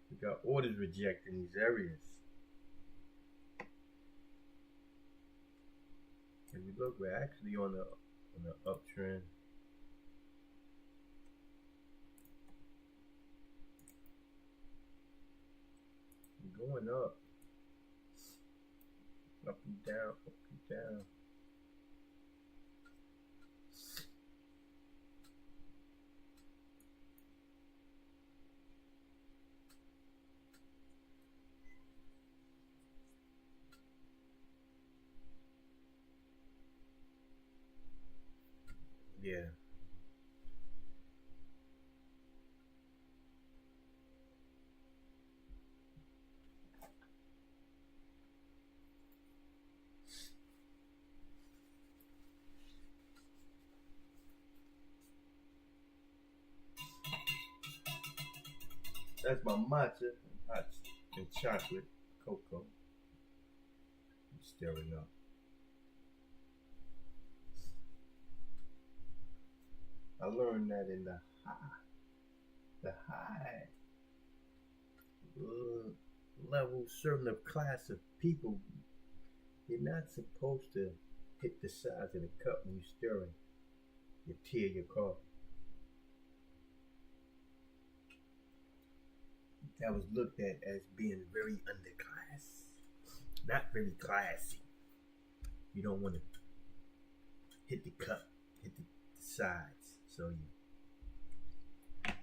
S1: We got orders rejecting these areas. And we look, we're actually on the uptrend. We're going up. Up and down, up and down. Yeah. That's my matcha and chocolate cocoa. I'm stirring up. I learned that in the high level, certain class of people, you're not supposed to hit the sides of the cup when you're stirring your tea or your coffee. That was looked at as being very underclass, not very classy. You don't want to hit the cup, hit the sides. So you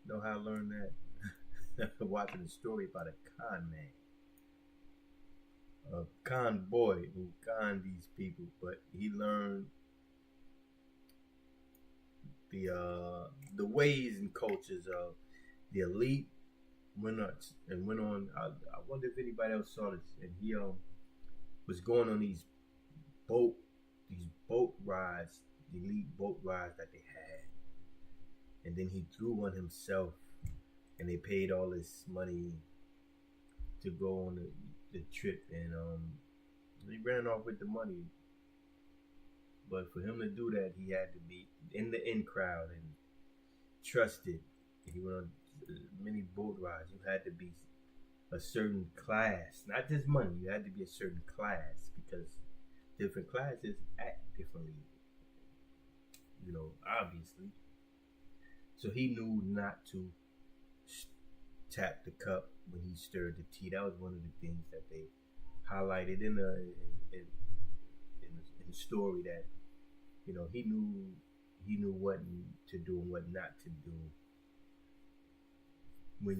S1: know how I learned that? Watching a story about a con man, a con boy who conned these people, but he learned the ways and cultures of the elite. Went on. I wonder if anybody else saw this. And he was going on these boat rides, the elite boat rides that they had. And then he threw one himself, and they paid all this money to go on the trip, and he ran off with the money. But for him to do that, he had to be in the in crowd and trusted. He went on many boat rides. You had to be a certain class, not just money. You had to be a certain class because different classes act differently. You know, obviously. So he knew not to tap the cup when he stirred the tea. That was one of the things that they highlighted in the story, that you know he knew what to do and what not to do when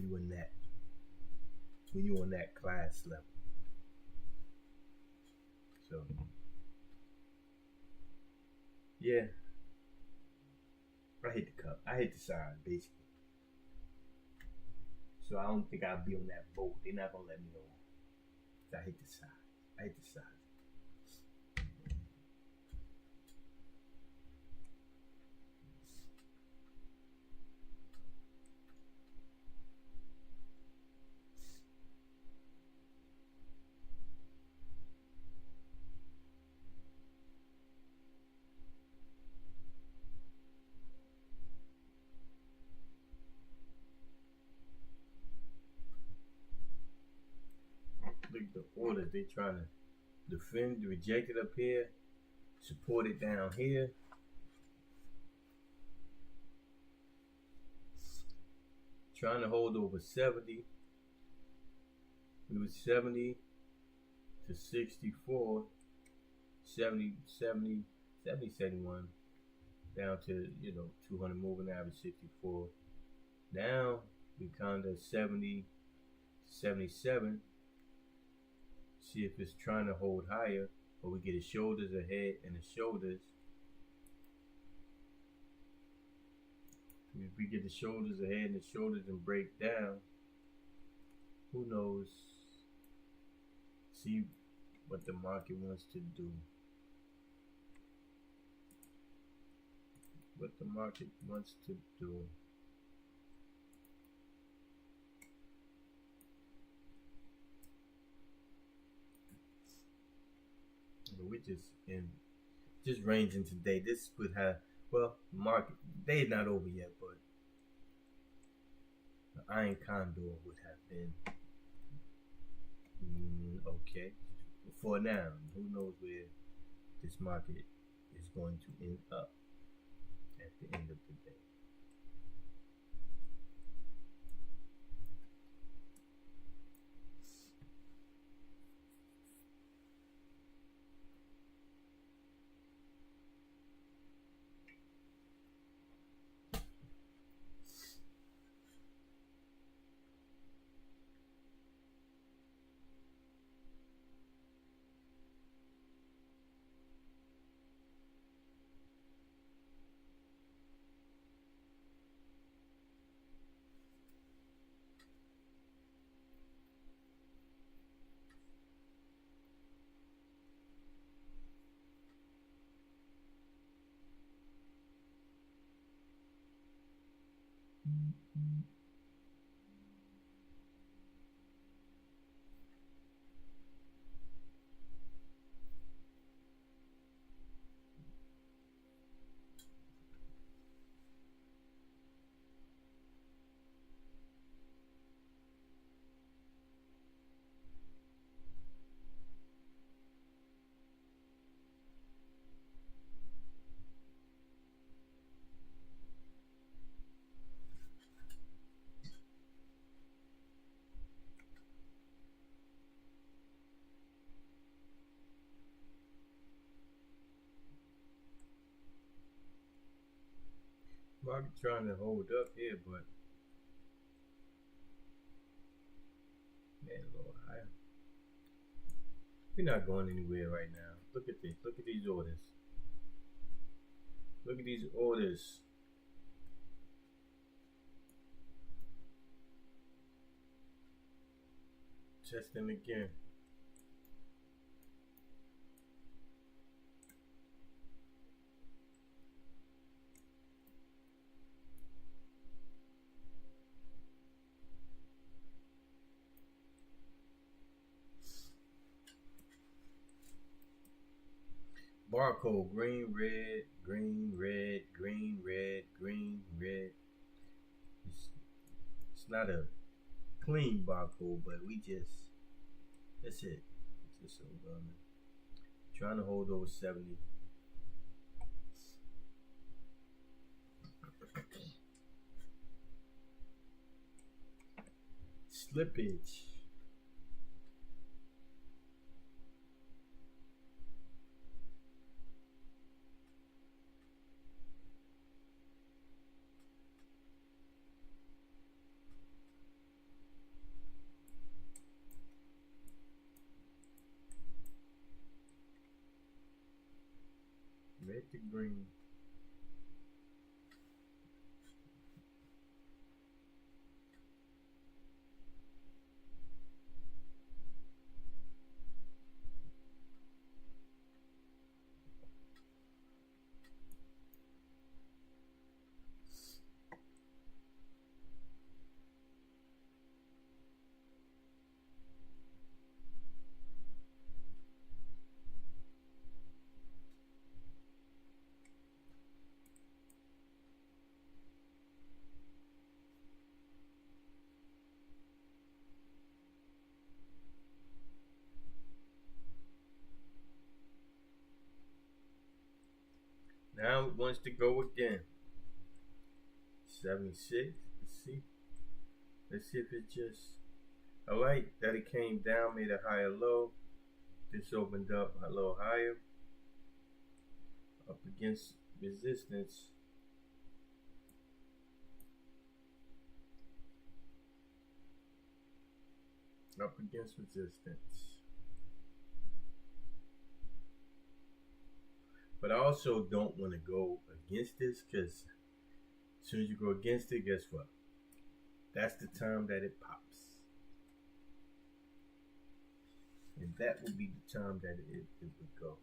S1: you on that class level. So yeah, I hit the cup. I hit the side basically. So I don't think I'll be on that boat. They're not gonna let me on. I hit the side. I hit the side. the orders. They trying to defend, reject it up here, support it down here. Trying to hold over 70. We was 70 to 64, 70, 70, 70, 71, down to, 200 moving average 64. Now we kind of 70 to 77. See if it's trying to hold higher, or we get the shoulders ahead and the shoulders. If we get the shoulders ahead and the shoulders and break down, who knows? See what the market wants to do. What the market wants to do. We just ranging today. This would have, well, market day is not over yet, but the iron condor would have been okay for now. Who knows where this market is going to end up at the end of the day. Market trying to hold up here, but man, a little higher. We're not going anywhere right now. Look at this. Look at these orders. Look at these orders. Testing again. Barcode green, red, green, red, green, red, green, red. It's not a clean barcode, but that's it. It's just trying to hold over 70. Slippage. Red to green. Now it wants to go again. 76. Let's see. Let's see if it just. I like that it came down, made a higher low. This opened up a little higher. Up against resistance. Up against resistance. But I also don't want to go against this, because as soon as you go against it, guess what? That's the time that it pops. And that would be the time that it would go.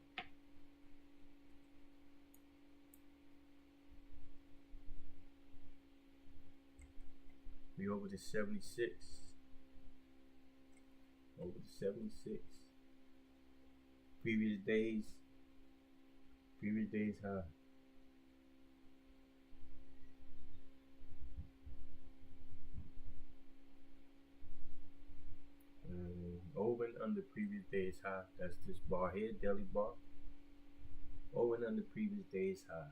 S1: We over to 76. Over to 76. Previous days high. Over and under previous days high. That's this bar here, daily bar. Over and under previous days high.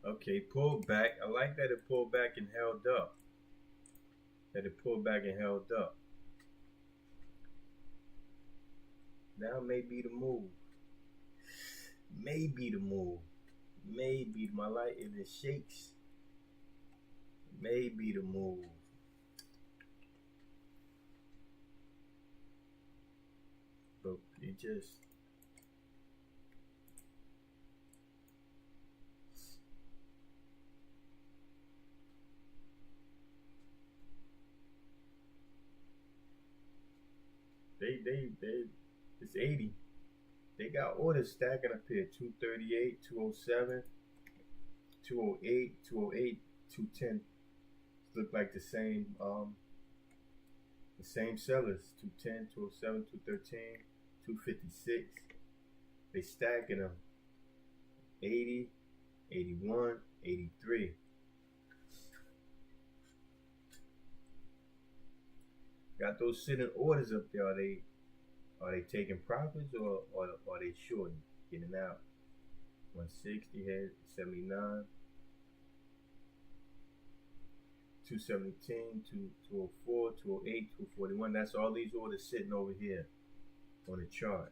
S1: Okay, pulled back. I like that it pulled back and held up. Now may be the move. Maybe my light, if it shakes, maybe the move. But it just. It's 80. They got orders stacking up here. 238, 207, 208, 208, 210. Look like the same sellers. 210, 207, 213, 256. They stacking them. 80, 81, 83. Got those sitting orders up there. Are they taking profits or are they shorting, getting out? 160 head, 79, 217, 204, 208, 241. That's all these orders sitting over here on the chart.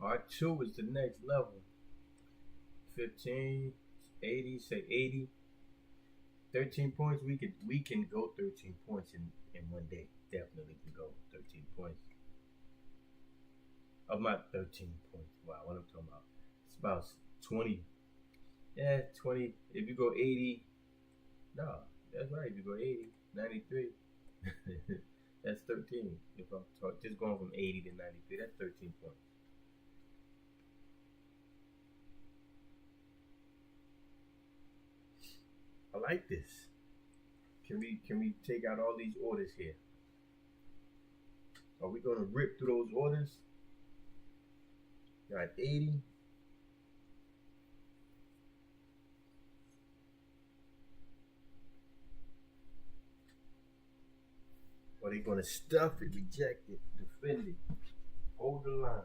S1: R2 is the next level. 15, 80, say 80. 13 points, we can go 13 points in one day. Definitely can go 13 points. About 13 points. Wow, what I'm talking about. It's about 20. Yeah, 20. If you go 80, no, that's right. If you go 80, 93, that's 13. If I'm just going from 80 to 93, that's 13 points. I like this. Can we take out all these orders here? Are we gonna rip through those orders? Got 80. Or they gonna stuff it, reject it, defend it, hold the line.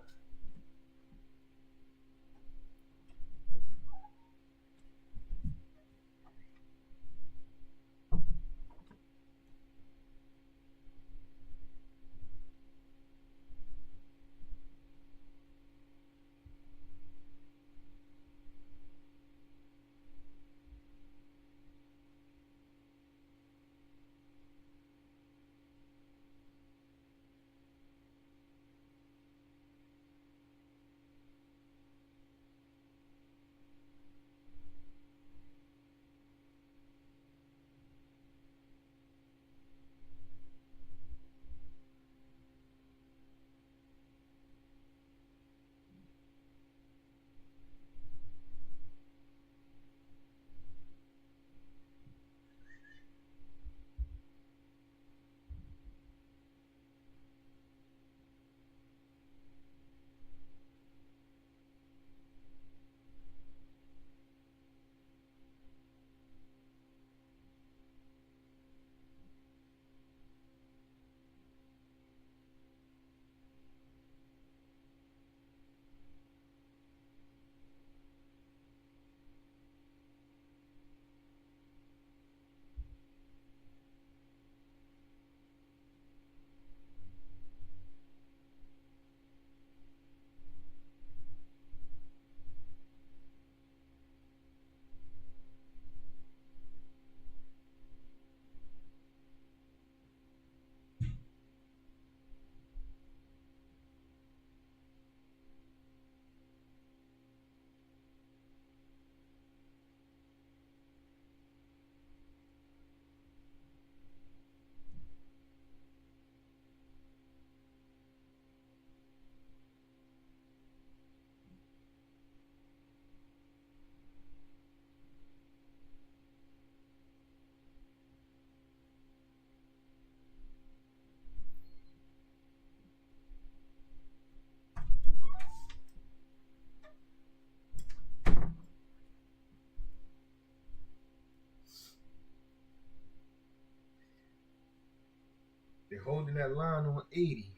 S1: They're holding that line on 80.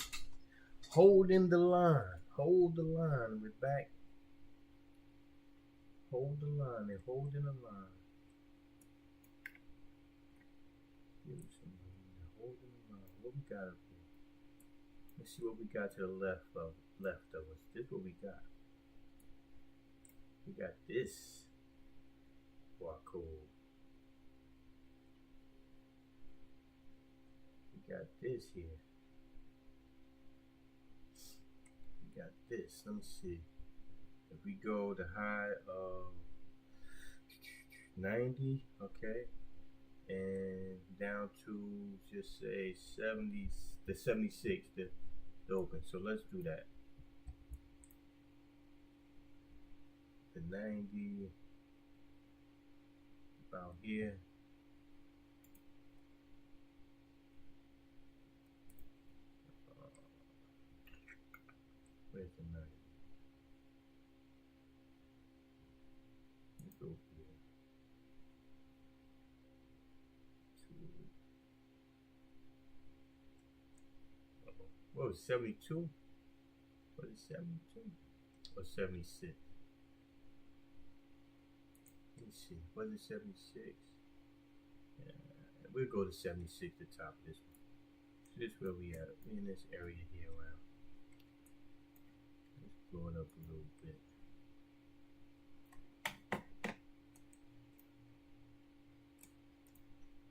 S1: Holding the line. Hold the line. We're back. Hold the line. They're holding the line. Holding the line. What we got up here? Let's see what we got to the left of us. This is what we got. We got this. Wow, cool. We got this here. We got this. Let me see. If we go the high of 90, okay, and down to just say 70, the 76, the open. So let's do that. The 90 about here. Where's the 90? Let's go here. What was 72? What is 72? Or 76? Let me see. What is 76? We'll go to 76, the top of this one. So this is where we at. We're in this area here around. Let's blow it up a little bit.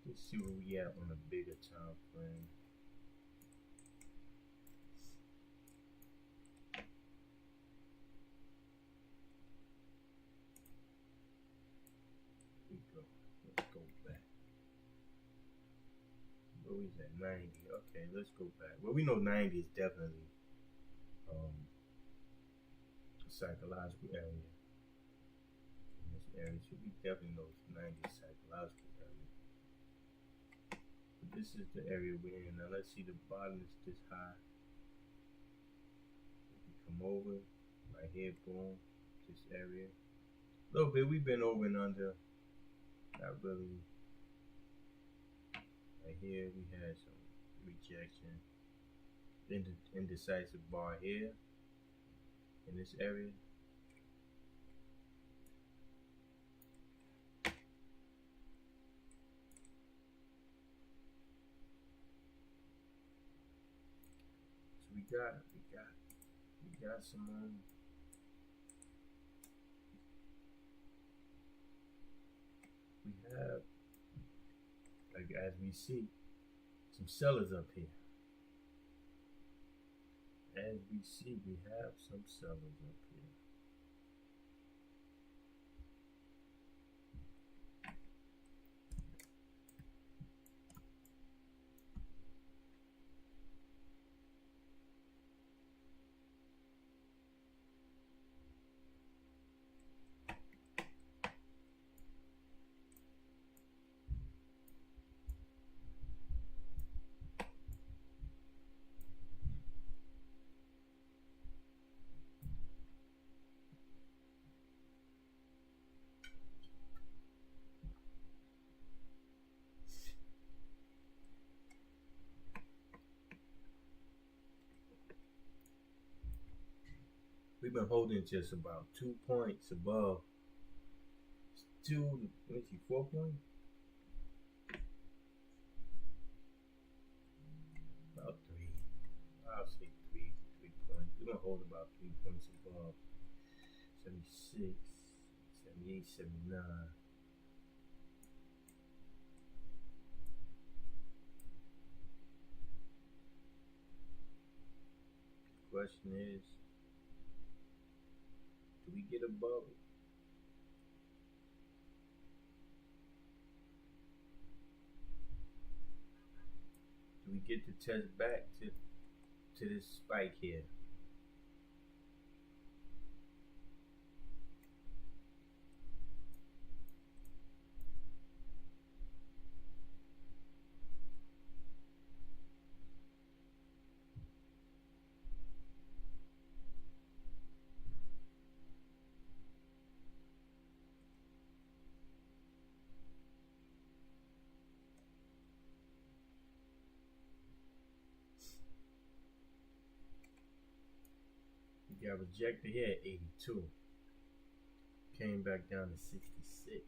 S1: Let's see where we at on a bigger time frame. Let's go back. Where we at? 90. Okay, let's go back. Well, we know 90 is definitely a psychological area. In this area, so we definitely know 90 is psychological area. But this is the area we're in. Now let's see, the bottom is this high. If we come over right here, boom, this area. A little bit, we've been over and under, not really. Right here, we had some rejection, indecisive bar here, in this area. So we got some we have, like, as we see, some sellers up here. As we see, we have some sellers up here. We've been holding just about 2 points above. 4 points? About 3. I'll say 3 points. We're gonna hold about 3 points above 76, 78, 79. Question is, do we get above it? Do we get to test back to this spike here? Got rejected here at 82. Came back down to 66.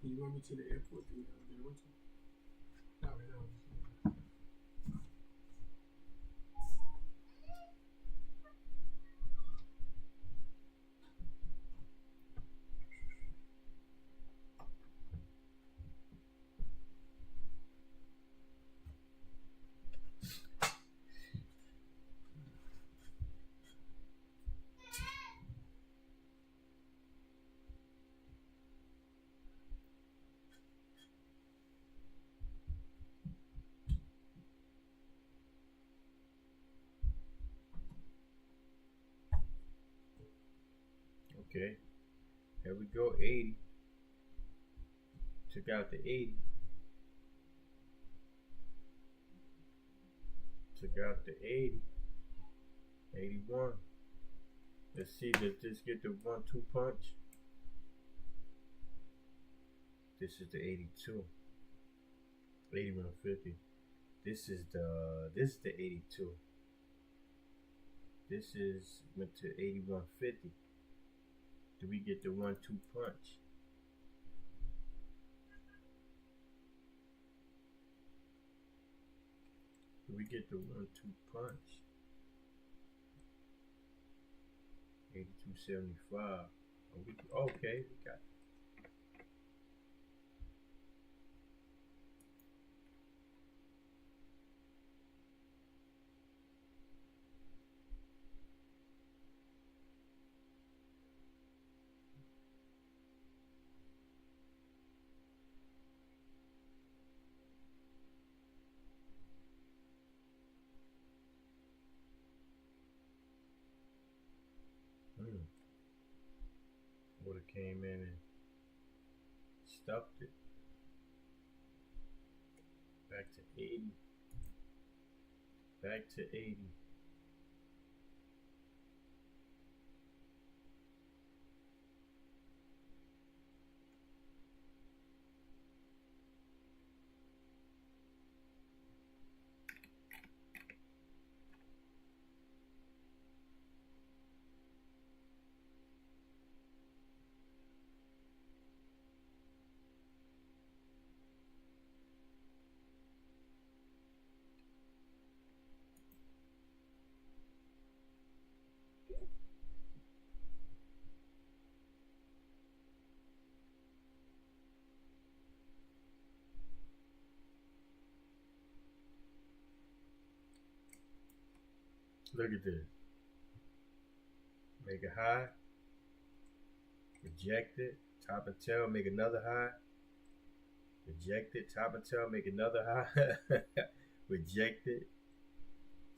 S3: You want me to the airport? Do you want to? Not right now.
S1: Okay, here we go. 80. Took out the 80. Took out the 80. 81. Let's see, does this get the 1-2 punch? This is the 82. 81.50. This is the 82. This is went to 81.50. Do we get the 1-2 punch? Do we get the 1-2 punch? 82.75. Okay, we got. Would have came in and stuffed it. Back to 80. Back to 80. Look at this. Make a high. Reject it. Top and tail. Make another high. Reject it. Top and tail. Make another high. Reject it.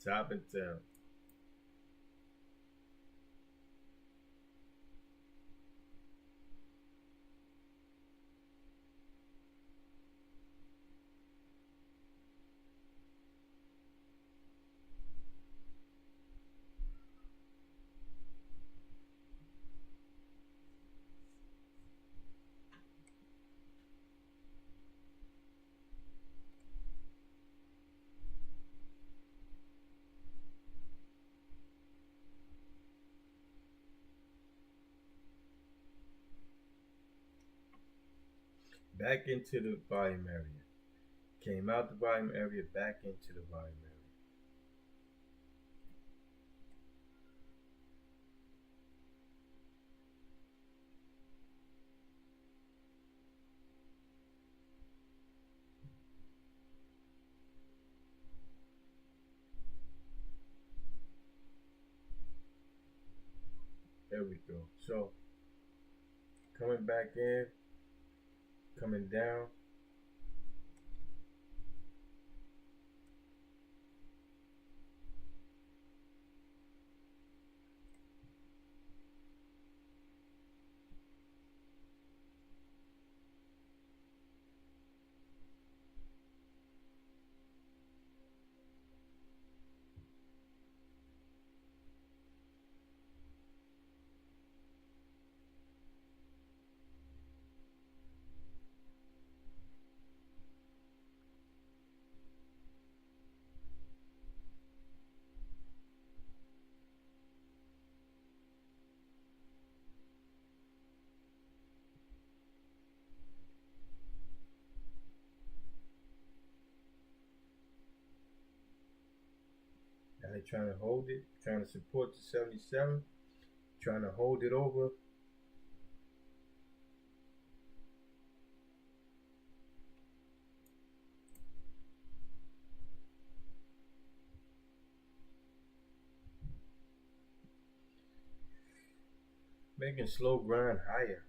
S1: Top and tail. Back into the volume area. Came out the volume area, back into the volume area. There we go. So, coming back in, coming down. Now they're trying to hold it, trying to support the 77, trying to hold it over. Making slow grind higher.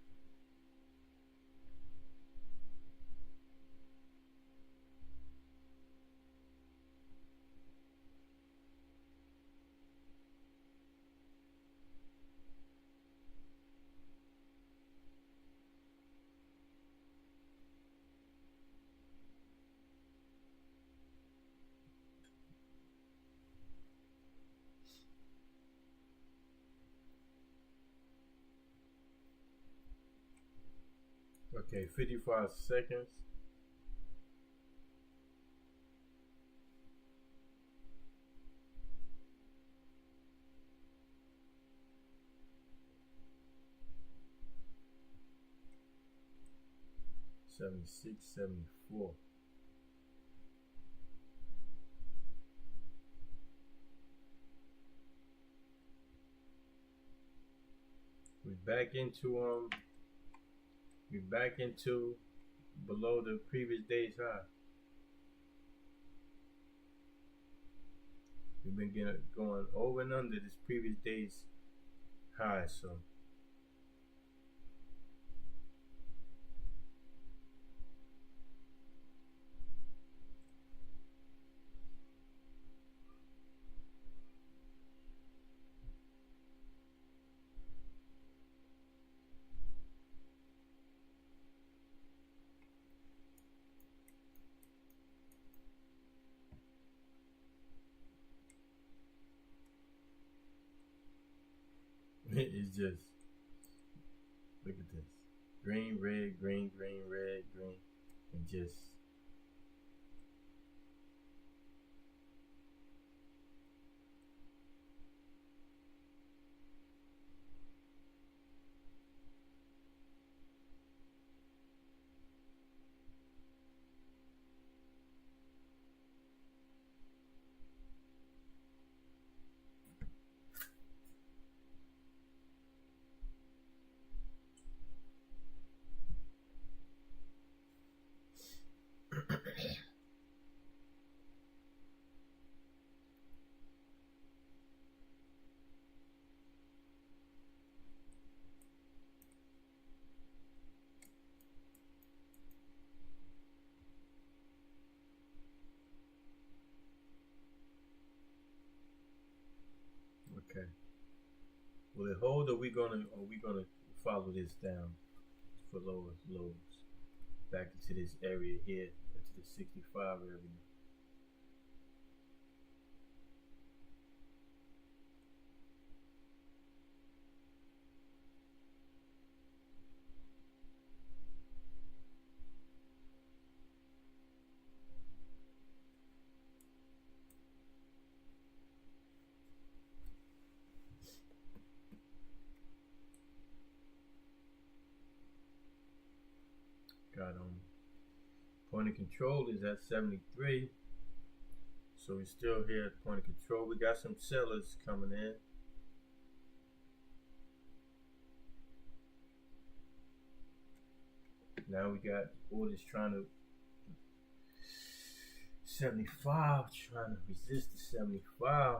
S1: Okay, 55 seconds. $76, $74. back into below the previous day's high. We've been going over and under this previous day's high, so it's just, look at this. Green, red, green, green, red, green, and just okay. Will it hold, or we gonna follow this down for lower lows back into this area here, into the 65 area? Got point of control is at 73, so we're still here at point of control. We got some sellers coming in. Now we got orders trying to 75, trying to resist the 75.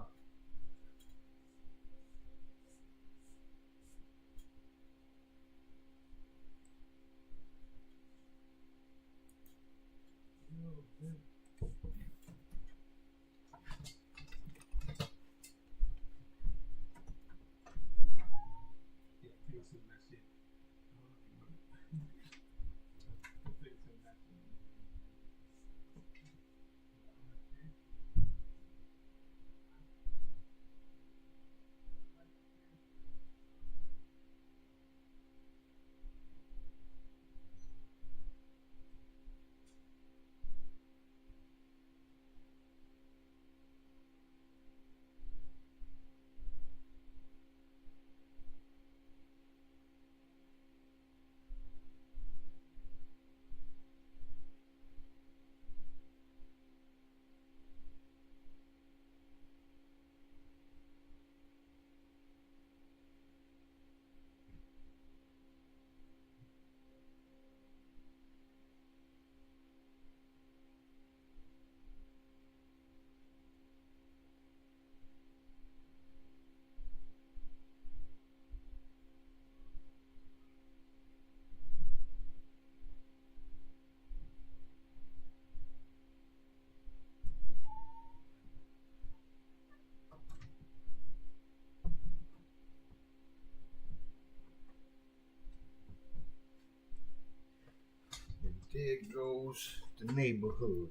S1: There goes the neighborhood.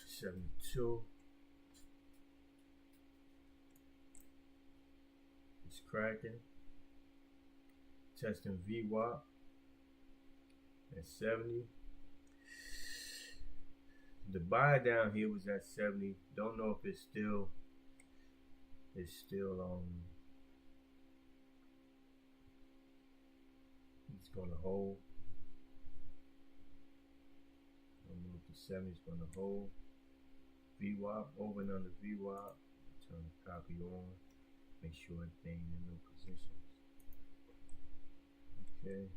S1: 72. It's cracking. Testing VWAP at 70. The buy down here was at 70. Don't know if it's still it's gonna hold. I don't know if the 70 is gonna hold. VWAP, over and under VWAP. Turn the copy on. Make sure everything in no positions. Okay.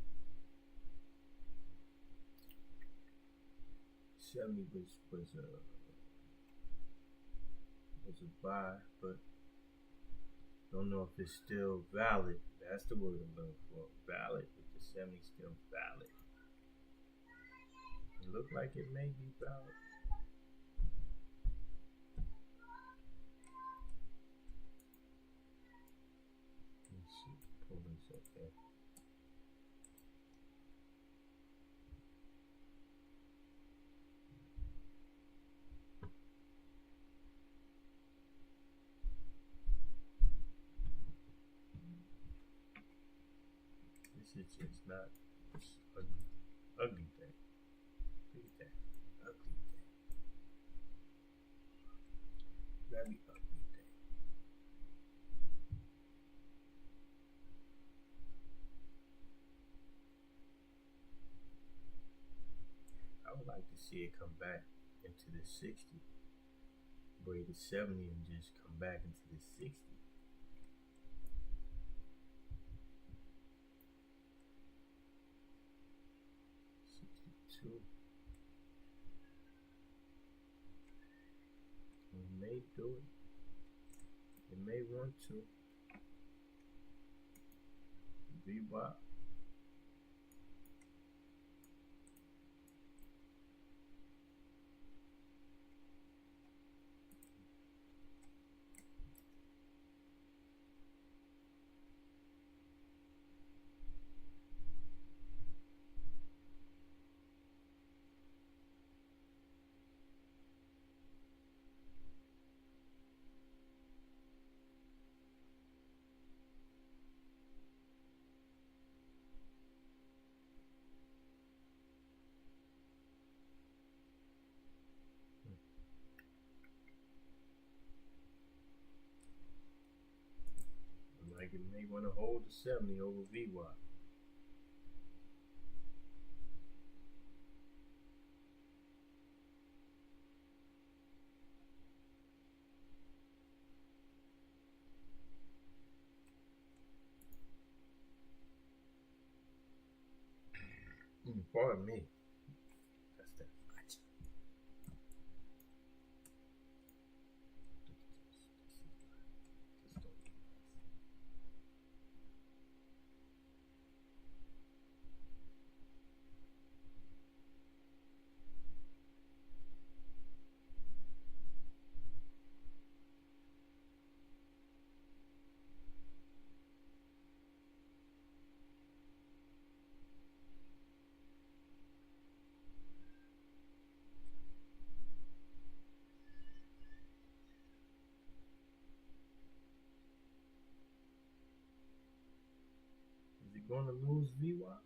S1: 70 was a buy, but don't know if it's still valid. That's the word I'm looking for. Valid. If the 70 still valid. It looked like it may be valid. Let's see. Pull this up there. This is just not this ugly thing. Look at that. Ugly thing. Very ugly thing. I would like to see it come back into the 60. Break the 70 and just come back into the 60. 62. It may do it. It may want to. VWAP. Like it may want to hold the 70 over VWAP. Pardon me. That's that much. Is it going to lose VWAP?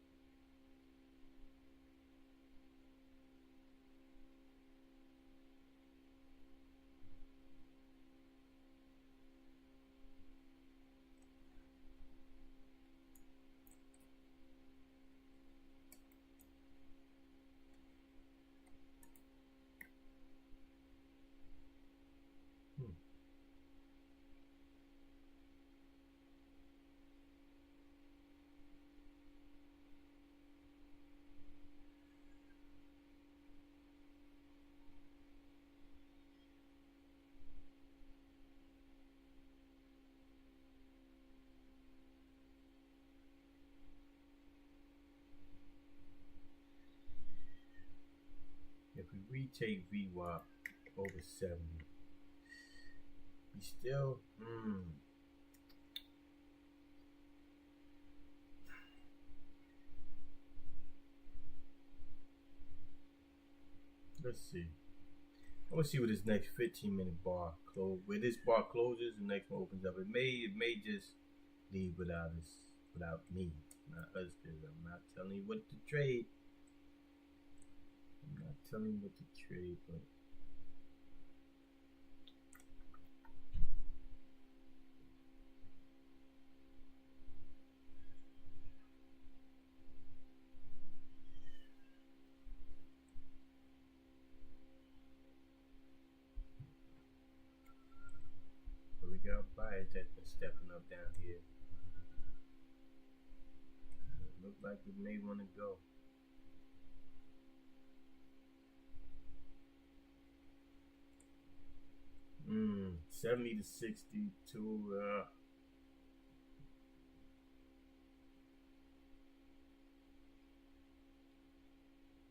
S1: If we retake VWAP over 70, we still, let's see. I want to see what this next 15-minute bar close. Where this bar closes, the next one opens up. It may just leave without me, not us, because I'm not telling you what to trade. I'm not telling you what to trade, but we got buyers that been stepping up down here. It look like it may want to go. 70 to 62.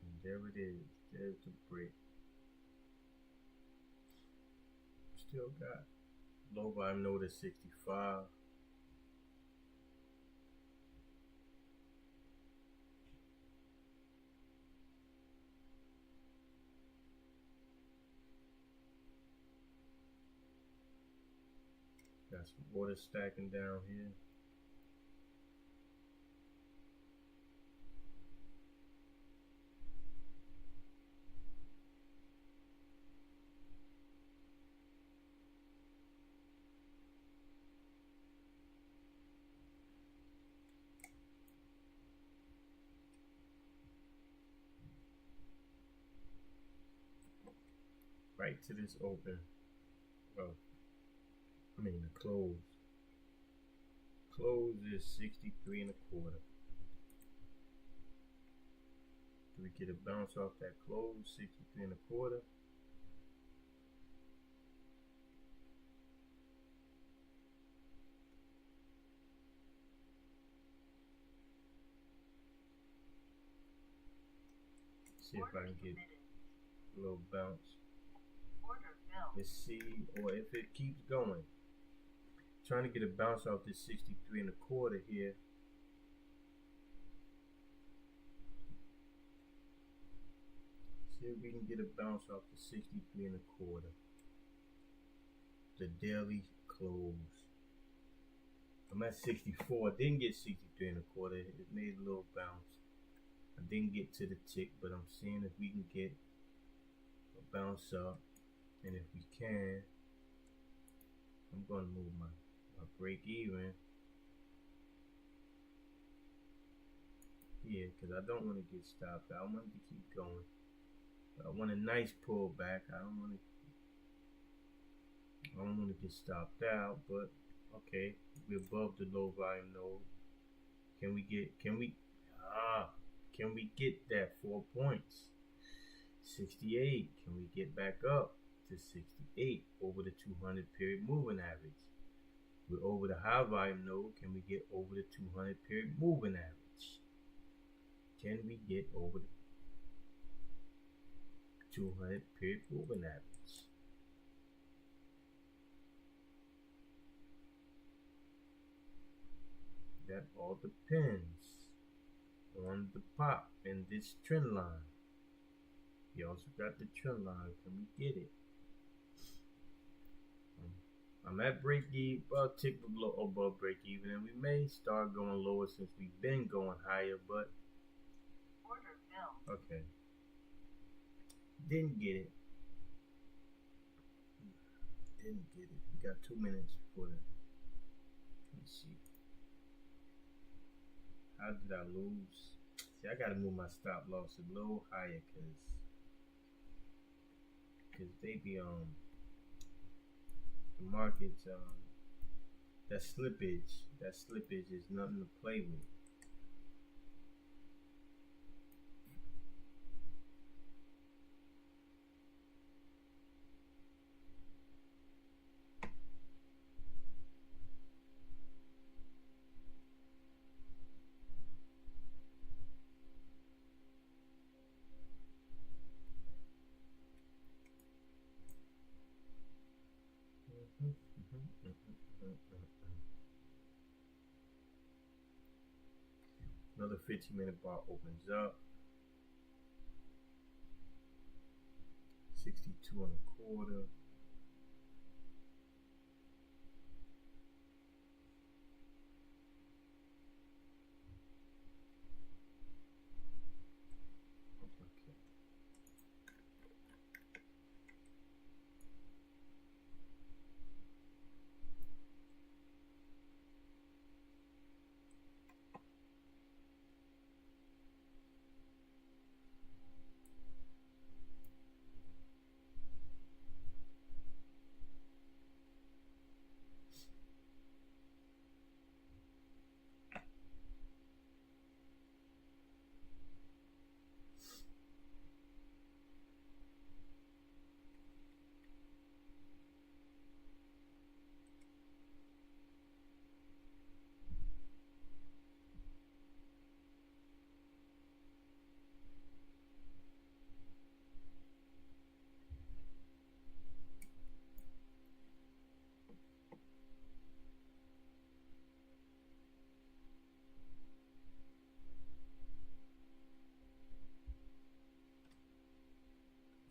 S1: And there it is. There's the break. Still got low volume node at 65. Got some order stacking down here. Right to this open. Well, I mean the close. Close is 63 and a quarter. Do we get a bounce off that close? 63 and a quarter. See if I can get a little bounce. Let's see, or if it keeps going. Trying to get a bounce off this 63 and a quarter here. See if we can get a bounce off the 63 and a quarter. The daily close. I'm at 64. I didn't get 63 and a quarter. It made a little bounce. I didn't get to the tick, but I'm seeing if we can get a bounce up. And if we can, I'm going to move my break even here because I don't want to get stopped. I want to keep going. But I want a nice pullback. I don't want to get stopped out. But okay, we're above the low volume node. Can we get that 4 points? 68. Can we get back up to 68 over the 200 period moving average? We're over the high volume node. Can we get over the 200 period moving average? Can we get over the 200 period moving average? That all depends on the pop in this trend line. You also got the trend line. Can we get it? I'm at break even, well, tick above break even, and we may start going lower since we've been going higher, but okay. Didn't get it. We got 2 minutes for that. Let's see. How did I lose? See, I gotta move my stop loss a little higher because they be the markets, that slippage is nothing to play with. Another 15-minute bar opens up. 62 and a quarter.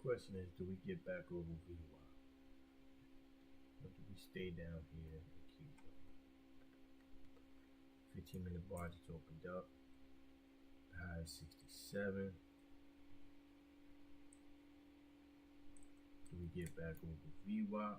S1: question is, do we get back over VY? Or do we stay down here and keep going? 15-minute bar just opened up. High is 67. Do we get back over VY?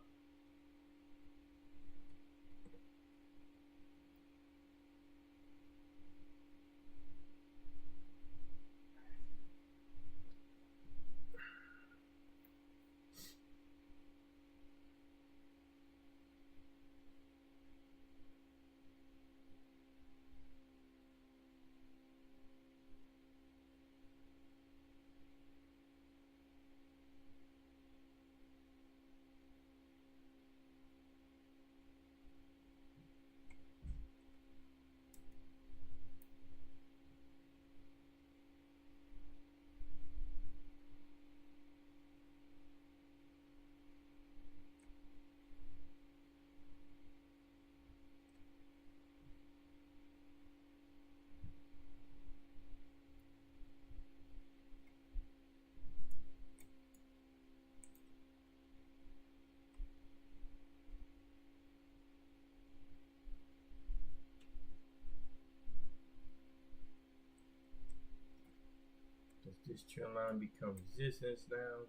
S1: Does this trend line become resistance now?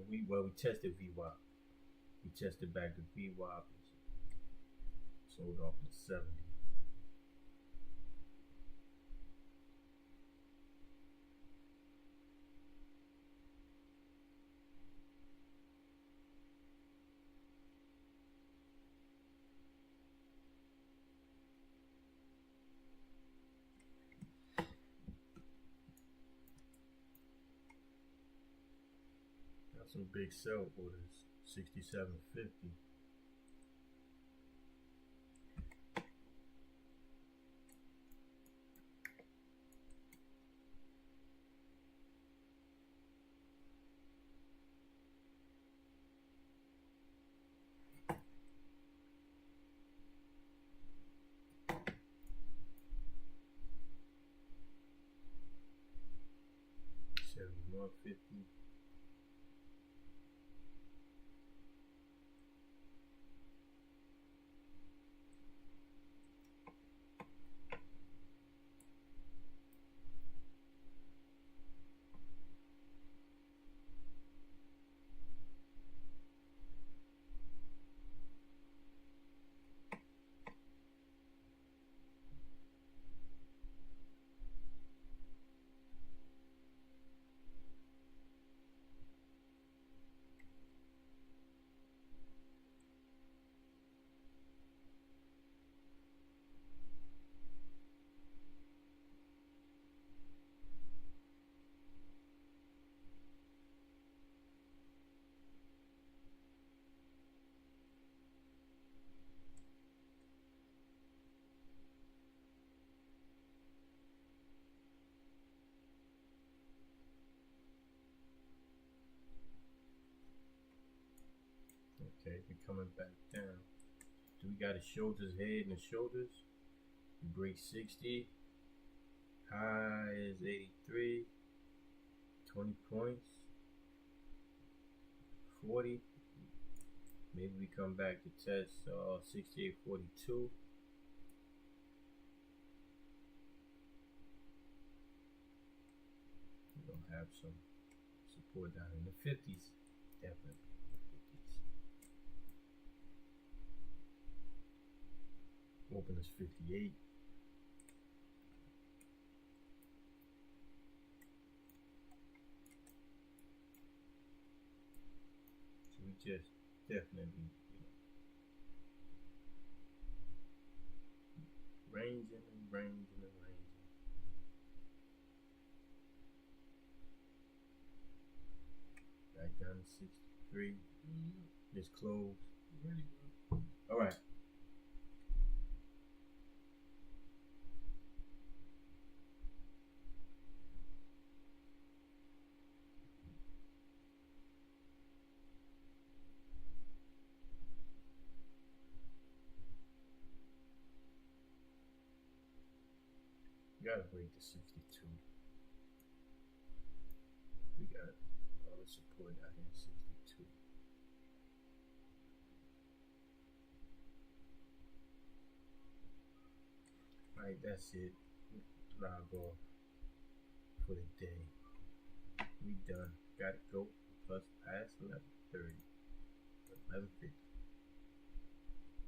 S1: We tested VY. We tested back to VY. Sold off in 70. Some big sell orders, 67.50. $71.50. Okay, we're coming back down. Do we got a shoulders, head, and the shoulders? We break 60. High is 83. 20 points. 40. Maybe we come back to test 68.42. We're gonna have some support down in the 50s. Definitely. Open is 58. So we just definitely, ranging and ranging and ranging. Back down to 63. It's closed.
S3: Ready, bro.
S1: All right. Gotta break the 62. We got with support out here in 62. Alright, that's it. Log off for the day. We done. Gotta go. Plus past 11:30. 11:50.